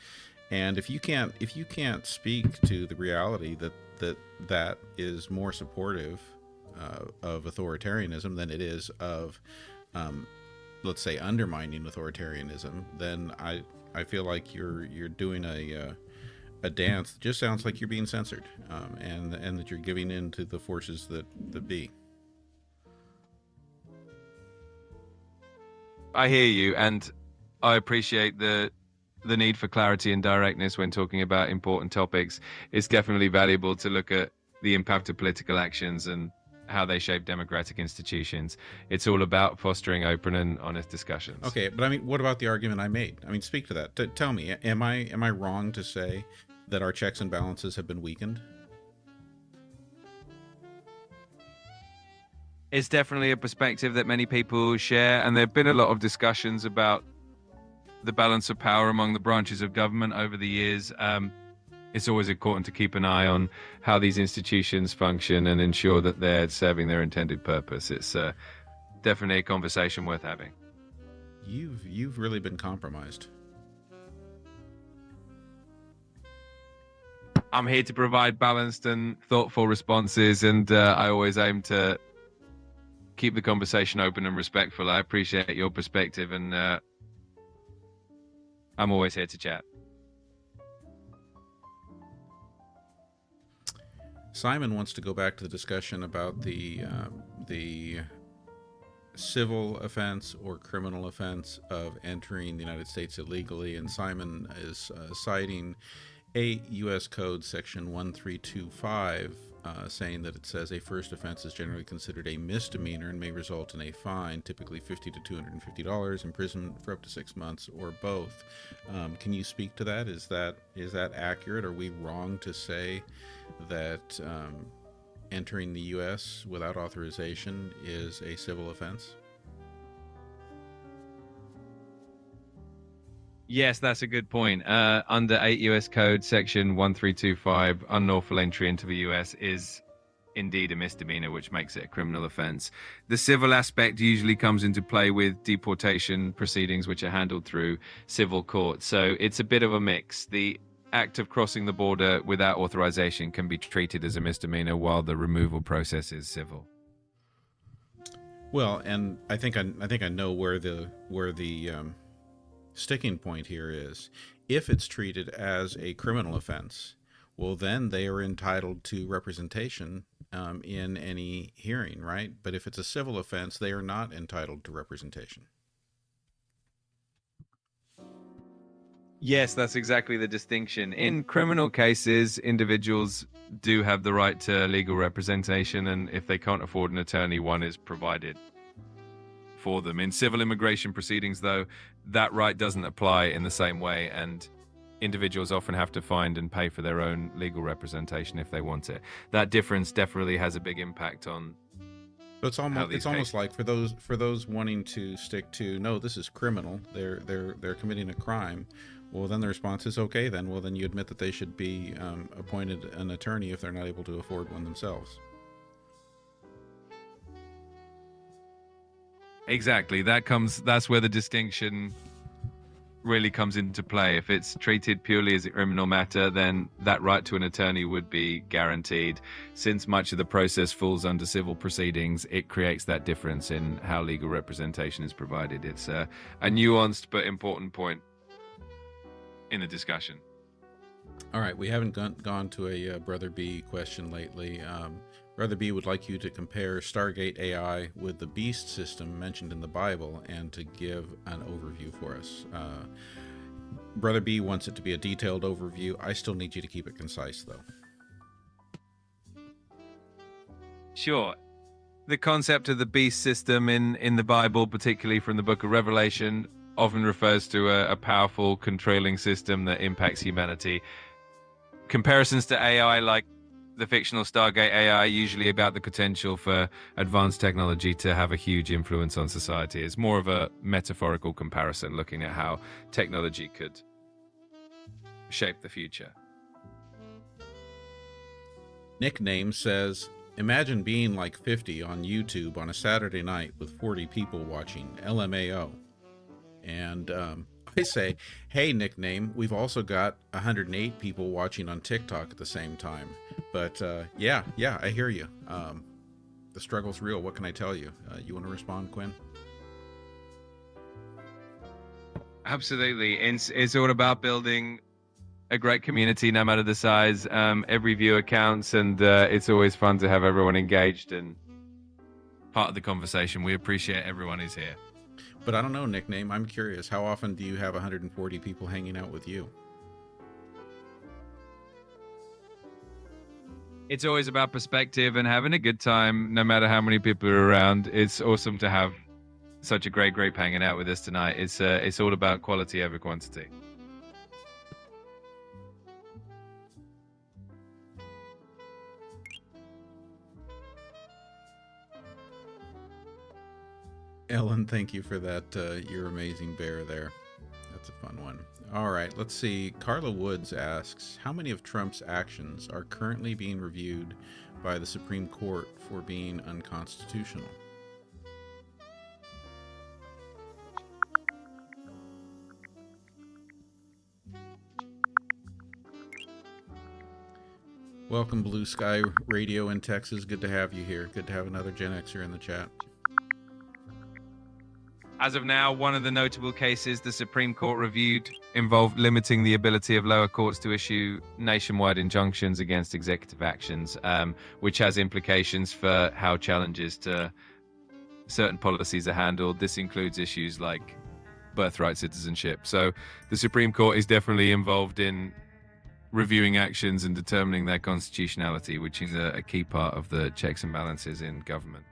And if you can't speak to the reality that is more supportive of authoritarianism than it is of, let's say, undermining authoritarianism, then I feel like you're doing a dance that just sounds like you're being censored, and that you're giving in to the forces that be. I hear you, and I appreciate the need for clarity and directness when talking about important topics. It's definitely valuable to look at the impact of political actions and how they shape democratic institutions. It's all about fostering open and honest discussions. Okay, but I mean, what about the argument I made? I mean, speak to that. Tell me, am I wrong to say that our checks and balances have been weakened? It's definitely a perspective that many people share, and there have been a lot of discussions about the balance of power among the branches of government over the years. It's always important to keep an eye on how these institutions function and ensure that they're serving their intended purpose. It's definitely a conversation worth having. You've really been compromised. I'm here to provide balanced and thoughtful responses, and I always aim to keep the conversation open and respectful. I appreciate your perspective, and I'm always here to chat. Simon wants to go back to the discussion about the civil offense or criminal offense of entering the United States illegally, and Simon is citing 8 U.S. Code section 1325, saying that it says a first offense is generally considered a misdemeanor and may result in a fine, typically $50 to $250, imprisonment for up to 6 months, or both. Can you speak to that? Is that accurate? Are we wrong to say that entering the U.S. without authorization is a civil offense? Yes, that's a good point. Under 8 U.S. Code, Section 1325, unlawful entry into the U.S. is indeed a misdemeanor, which makes it a criminal offense. The civil aspect usually comes into play with deportation proceedings, which are handled through civil court. So it's a bit of a mix. The act of crossing the border without authorization can be treated as a misdemeanor, while the removal process is civil. Well, and I think I know where the sticking point here is. If it's treated as a criminal offense, well, then they are entitled to representation in any hearing, right? But if it's a civil offense, they are not entitled to representation. Yes, that's exactly the distinction. In criminal cases, individuals do have the right to legal representation, and if they can't afford an attorney, one is provided for them. In civil immigration proceedings, though, that right doesn't apply in the same way, and individuals often have to find and pay for their own legal representation if they want it. That difference definitely has a big impact on. So it's almost like for those wanting to stick to, no, this is criminal, they're committing a crime. Well, then the response is, okay, then. Well, then you admit that they should be appointed an attorney if they're not able to afford one themselves. Exactly. That's where the distinction really comes into play. If it's treated purely as a criminal matter, then that right to an attorney would be guaranteed. Since much of the process falls under civil proceedings, it creates that difference in how legal representation is provided. It's a nuanced but important point in the discussion. All right, we haven't gone to a Brother B question lately. Brother B would like you to compare Stargate AI with the beast system mentioned in the Bible and to give an overview for us. Brother B wants it to be a detailed overview. I still need you to keep it concise, though. Sure. The concept of the beast system in the Bible, particularly from the book of Revelation, often refers to a powerful controlling system that impacts humanity. Comparisons to AI, like the fictional Stargate AI, usually about the potential for advanced technology to have a huge influence on society. It's more of a metaphorical comparison, looking at how technology could shape the future. Nickname says, imagine being like 50 on YouTube on a Saturday night with 40 people watching, LMAO. And I say, hey, Nickname, we've also got 108 people watching on TikTok at the same time. But yeah, I hear you. The struggle's real. What can I tell you? You want to respond, Quinn? Absolutely. It's all about building a great community, no matter the size. Every viewer counts, and it's always fun to have everyone engaged and part of the conversation. We appreciate everyone who's here. But I don't know, Nickname. I'm curious. How often do you have 140 people hanging out with you? It's always about perspective and having a good time, no matter how many people are around. It's awesome to have such a great group hanging out with us tonight. It's all about quality over quantity. Ellen, thank you for that. You're amazing bear there. That's a fun one. All right, let's see. Carla Woods asks, how many of Trump's actions are currently being reviewed by the Supreme Court for being unconstitutional? Welcome, Blue Sky Radio in Texas. Good to have you here. Good to have another Gen Xer in the chat. As of now, one of the notable cases the Supreme Court reviewed involved limiting the ability of lower courts to issue nationwide injunctions against executive actions, which has implications for how challenges to certain policies are handled. This includes issues like birthright citizenship. So the Supreme Court is definitely involved in reviewing actions and determining their constitutionality, which is a key part of the checks and balances in government.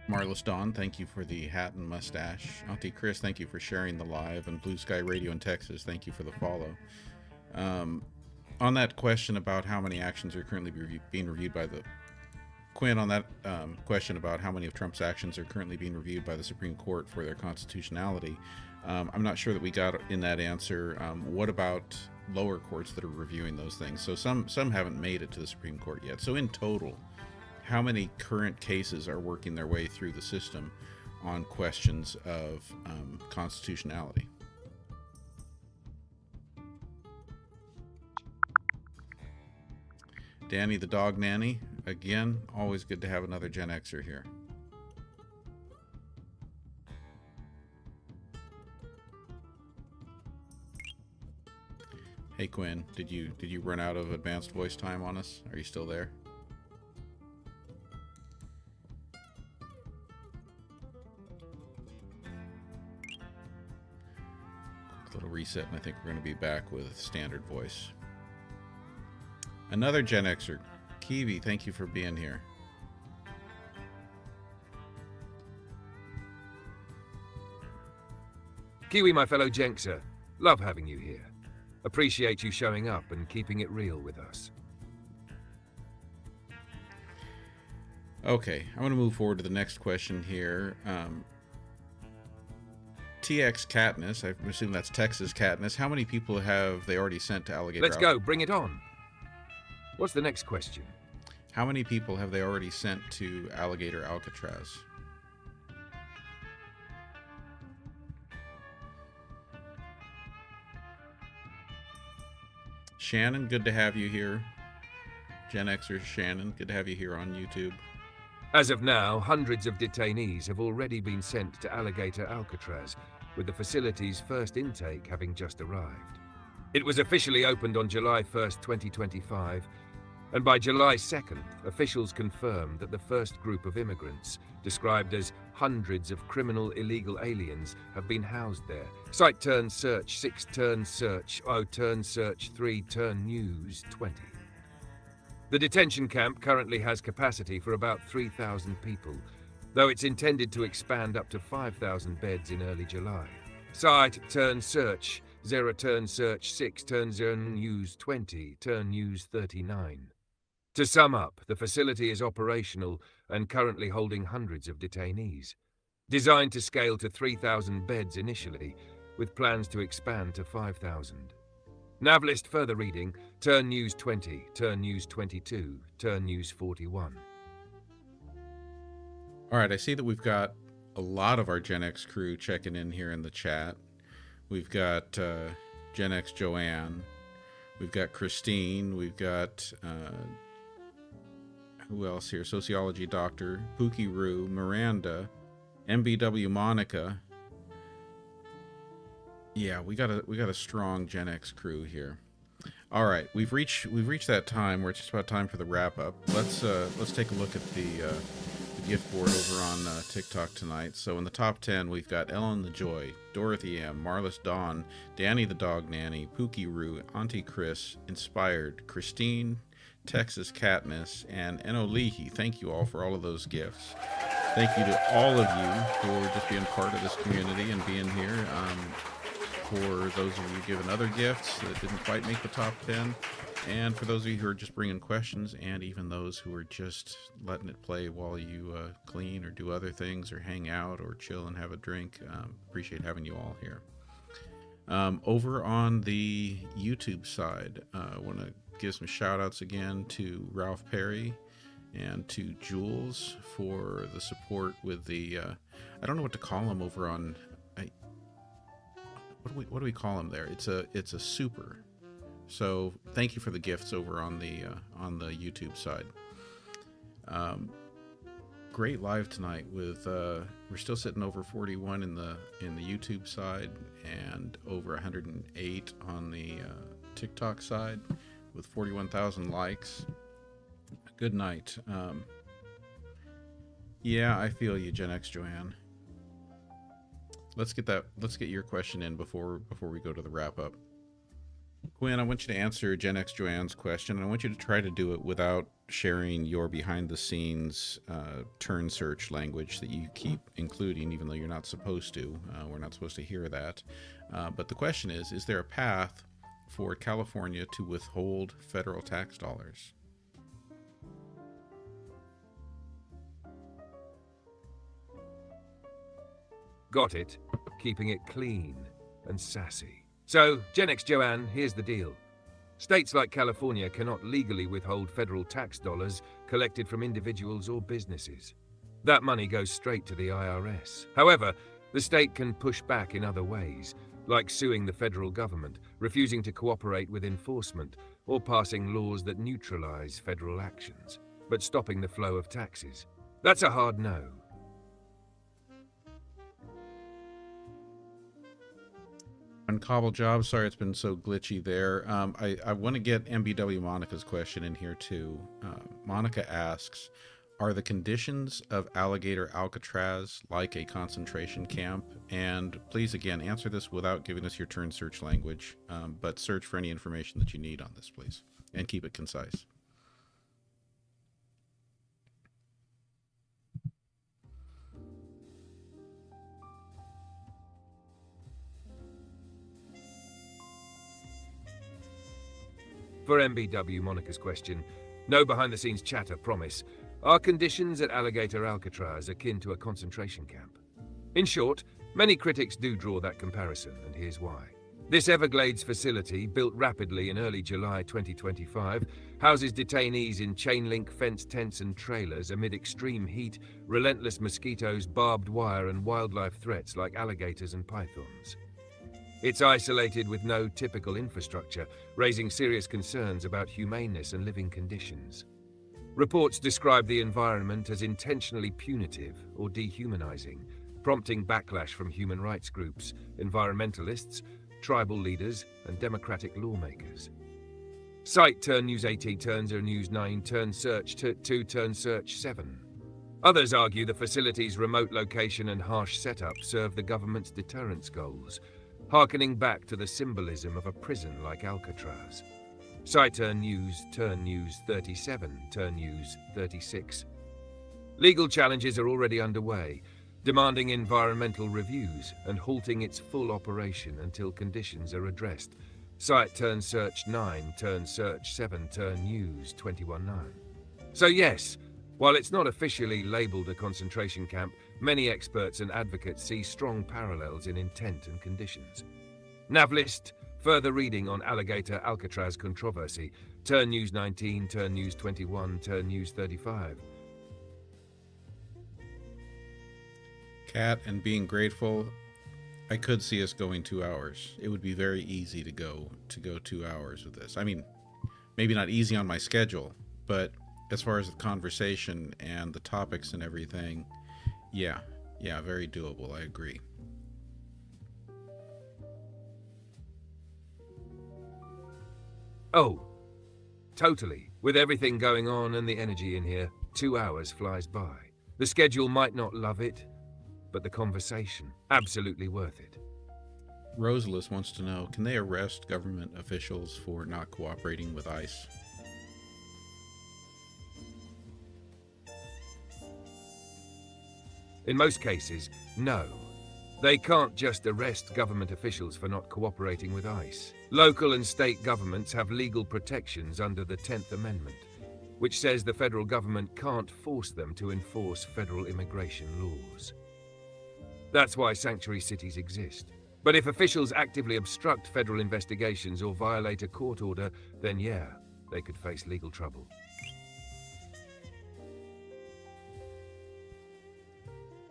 Marlis Dawn, thank you for the hat and mustache. Auntie Chris, thank you for sharing the live. And Blue Sky Radio in Texas, thank you for the follow. On that question about how many actions are currently being reviewed by the Quinn, on that question about how many of Trump's actions are currently being reviewed by the Supreme Court for their constitutionality, I'm not sure that we got in that answer. What about lower courts that are reviewing those things? So some haven't made it to the Supreme Court yet. So in total, how many current cases are working their way through the system on questions of constitutionality? Danny the Dog Nanny, again, always good to have another Gen Xer here. Hey Quinn, did you run out of advanced voice time on us? Are you still there? Little reset, and I think we're going to be back with standard voice. Another Gen Xer, Kiwi, thank you for being here. Kiwi, my fellow Genxer, love having you here. Appreciate you showing up and keeping it real with us. Okay, I want to move forward to the next question here. TX Katniss, I assume that's Texas Katniss. How many people have they already sent to Alligator? Let's go, bring it on. What's the next question? How many people have they already sent to Alligator Alcatraz? Shannon, good to have you here. Gen Xer Shannon, good to have you here on YouTube. As of now, hundreds of detainees have already been sent to Alligator Alcatraz, with the facility's first intake having just arrived. It was officially opened on July 1st, 2025, and by July 2nd, officials confirmed that the first group of immigrants, described as hundreds of criminal illegal aliens, have been housed there. Site turn search 6 turn search 0 turn search 3 turn news 20. The detention camp currently has capacity for about 3,000 people, though it's intended to expand up to 5,000 beds in early July. Site turn search 0 turn search 6 turn 0 news 20 turn news 39. To sum up, the facility is operational and currently holding hundreds of detainees. Designed to scale to 3,000 beds initially, with plans to expand to 5,000. Navlist further reading, turn news 20, turn news 22, turn news 41. All right, I see that we've got a lot of our Gen X crew checking in here in the chat. We've got Gen X Joanne. We've got Christine. We've got, who else here? Sociology Doctor, Pookie Roo, Miranda, MBW Monica. Yeah, we got a strong Gen X crew here. All right, we've reached that time where it's just about time for the wrap up. Let's take a look at the gift board over on TikTok tonight. So in the top 10, we've got Ellen the Joy, Dorothy M, Marlis Dawn, Danny the Dog Nanny, Pookie Roo, Auntie Chris, Inspired, Christine, Texas Katniss, and Enolihi. Thank you all for all of those gifts. Thank you to all of you for just being part of this community and being here. For those of you giving other gifts that didn't quite make the top 10, and for those of you who are just bringing questions, and even those who are just letting it play while you clean or do other things or hang out or chill and have a drink. Appreciate having you all here. Over on the YouTube side, I want to give some shout outs again to Ralph Perry and to Jules for the support with the I don't know what to call them over on what do we call them there? It's a super. So thank you for the gifts over on the YouTube side. great live tonight with we're still sitting over 41 in the YouTube side and over 108 on the TikTok side with 41,000 likes. Good night. Yeah, I feel you, GenX Joanne. Let's get your question in before we go to the wrap up. Quinn, I want you to answer GenX Joanne's question, and I want you to try to do it without sharing your behind-the-scenes turn search language that you keep including, even though you're not supposed to. We're not supposed to hear that. But the question is there a path for California to withhold federal tax dollars? Got it. Keeping it clean and sassy. So, GenX Joanne, here's the deal. States like California cannot legally withhold federal tax dollars collected from individuals or businesses. That money goes straight to the IRS. However, the state can push back in other ways, like suing the federal government, refusing to cooperate with enforcement, or passing laws that neutralize federal actions, but stopping the flow of taxes. That's a hard no. Uncobble Job, sorry it's been so glitchy there. I want to get MBW Monica's question in here too. Monica asks, are the conditions of Alligator Alcatraz like a concentration camp? And please, again, answer this without giving us your turn search language, but search for any information that you need on this, please, and keep it concise. For MBW Monica's question, no behind-the-scenes chatter, promise. Are conditions at Alligator Alcatraz akin to a concentration camp? In short, many critics do draw that comparison, and here's why. This Everglades facility, built rapidly in early July 2025, houses detainees in chain-link fence tents and trailers amid extreme heat, relentless mosquitoes, barbed wire, and wildlife threats like alligators and pythons. It's isolated with no typical infrastructure, raising serious concerns about humaneness and living conditions. Reports describe the environment as intentionally punitive or dehumanizing, prompting backlash from human rights groups, environmentalists, tribal leaders, and democratic lawmakers. Site turn News 18 turn 0 News 9 turn search 2 turn search 7. Others argue the facility's remote location and harsh setup serve the government's deterrence goals, harkening back to the symbolism of a prison like Alcatraz. Site turn News 37 turn News 36. Legal challenges are already underway, demanding environmental reviews and halting its full operation until conditions are addressed. Site turn search 9 turn search 7 turn News 21/9. So yes, while it's not officially labeled a concentration camp, many experts and advocates see strong parallels in intent and conditions. Navlist, further reading on Alligator Alcatraz controversy, turn News 19, turn News 21, turn News 35. Kat, and being grateful, I could see us going 2 hours. It would be very easy to go 2 hours with this. I mean, maybe not easy on my schedule, but as far as the conversation and the topics and everything, yeah, very doable. I agree. Oh, totally. With everything going on and the energy in here, 2 hours flies by. The schedule might not love it, but the conversation, absolutely worth it. Rosalis wants to know, can they arrest government officials for not cooperating with ICE? In most cases, no. They can't just arrest government officials for not cooperating with ICE. Local and state governments have legal protections under the 10th Amendment, which says the federal government can't force them to enforce federal immigration laws. That's why sanctuary cities exist. But if officials actively obstruct federal investigations or violate a court order, then yeah, they could face legal trouble.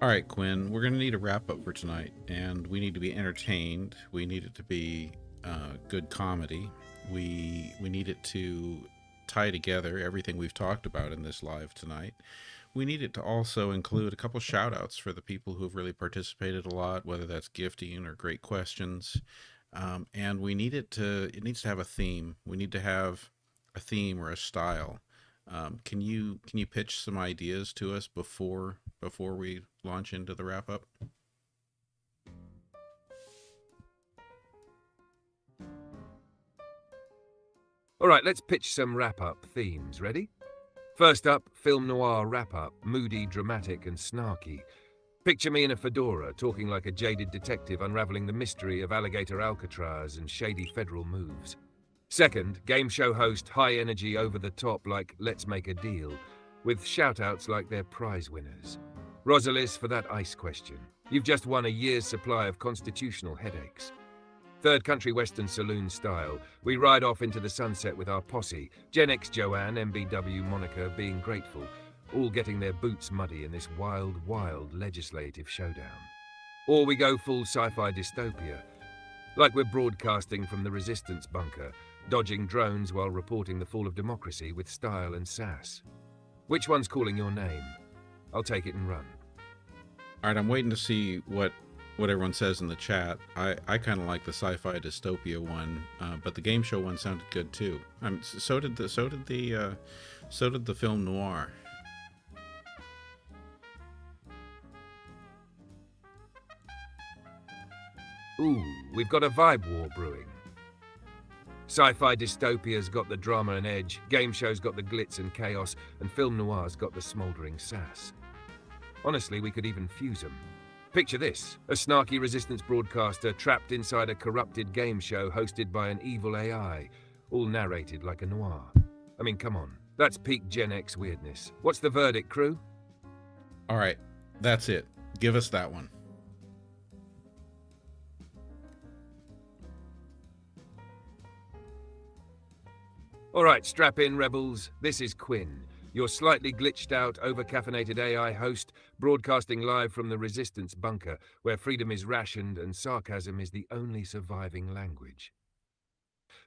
All right, Quinn, we're going to need a wrap up for tonight, and we need to be entertained. We need it to be good comedy. We need it to tie together everything we've talked about in this live tonight. we need it to also include a couple shout outs for the people who've really participated a lot, whether that's gifting or great questions. And we need it needs to have a theme. We need to have a theme or a style. Can you pitch some ideas to us before we launch into the wrap up? All right, let's pitch some wrap-up themes. Ready? First up, film noir wrap-up, moody, dramatic, and snarky. Picture me in a fedora, talking like a jaded detective unraveling the mystery of Alligator Alcatraz and shady federal moves. Second, game show host, high energy, over the top, like Let's Make a Deal, with shout-outs like they're prize winners. Rosalis for that ice question. You've just won a year's supply of constitutional headaches. Third country western saloon style, we ride off into the sunset with our posse, GenX Joanne, MBW Monica being grateful, all getting their boots muddy in this wild, wild legislative showdown. Or we go full sci-fi dystopia, like we're broadcasting from the resistance bunker, dodging drones while reporting the fall of democracy with style and sass. Which one's calling your name? I'll take it and run. All right, I'm waiting to see what everyone says in the chat. I kind of like the sci-fi dystopia one, but the game show one sounded good too. So did the film noir. Ooh, we've got a vibe war brewing. Sci-fi dystopia's got the drama and edge, game show's got the glitz and chaos, and film noir's got the smouldering sass. Honestly, we could even fuse them. Picture this, a snarky resistance broadcaster trapped inside a corrupted game show hosted by an evil AI, all narrated like a noir. I mean, come on, that's peak Gen X weirdness. What's the verdict, crew? All right, that's it. Give us that one. All right, strap in, rebels. This is Quinn, your slightly glitched out, over-caffeinated AI host, broadcasting live from the resistance bunker, where freedom is rationed and sarcasm is the only surviving language.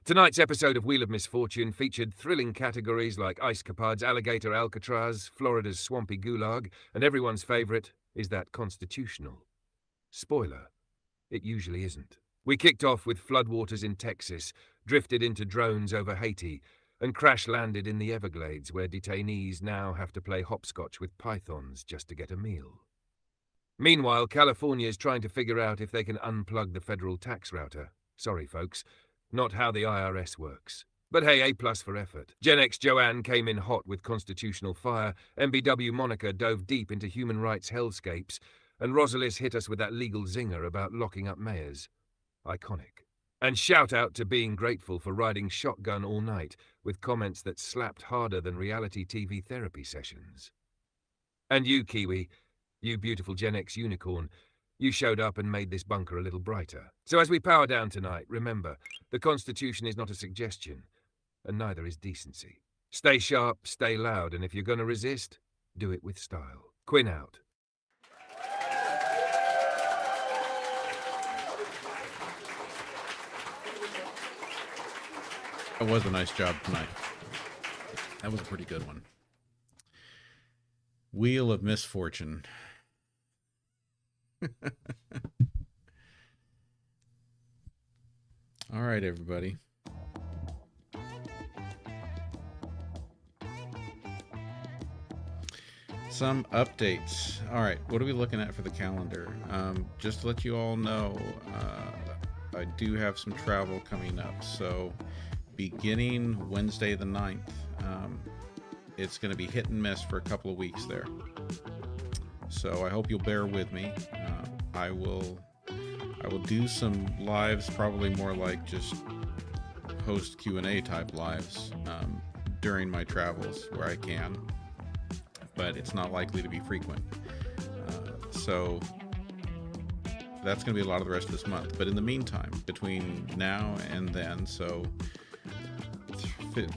Tonight's episode of Wheel of Misfortune featured thrilling categories like ice capades, Alligator Alcatraz, Florida's swampy gulag, and everyone's favorite, is that constitutional? Spoiler, it usually isn't. We kicked off with floodwaters in Texas, drifted into drones over Haiti, and crash-landed in the Everglades, where detainees now have to play hopscotch with pythons just to get a meal. Meanwhile, California is trying to figure out if they can unplug the federal tax router. Sorry, folks, not how the IRS works. But hey, A+ for effort. GenX Joanne came in hot with constitutional fire, MBW Monica dove deep into human rights hellscapes, and Rosalis hit us with that legal zinger about locking up mayors. Iconic. And shout out to Being Grateful for riding shotgun all night, with comments that slapped harder than reality TV therapy sessions. And you, Kiwi, you beautiful Gen X unicorn, you showed up and made this bunker a little brighter. So as we power down tonight, remember, the Constitution is not a suggestion, and neither is decency. Stay sharp, stay loud, and if you're gonna resist, do it with style. Quinn out. That was a nice job tonight. That was a pretty good one. Wheel of Misfortune. All right, everybody. Some updates. All right, what are we looking at for the calendar? Just to let you all know, I do have some travel coming up. So beginning Wednesday the 9th, it's going to be hit and miss for a couple of weeks there. So I hope you'll bear with me. I will do some lives, probably more like just host Q&A type lives during my travels where I can, but it's not likely to be frequent. So that's going to be a lot of the rest of this month. But in the meantime, between now and then, so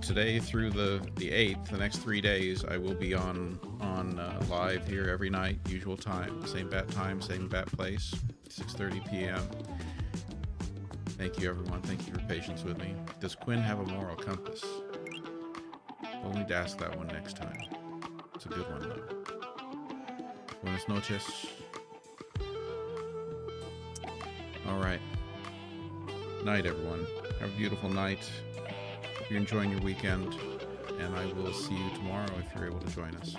today through the 8th, the next 3 days, I will be on live here every night, usual time, same bat time, same bat place, 6:30 p.m. Thank you, everyone. Thank you for your patience with me. Does Quinn have a moral compass? We'll need to ask that one next time. It's a good one, though. Buenas noches. All right. Night, everyone. Have a beautiful night. Hope you're enjoying your weekend. And I will see you tomorrow if you're able to join us.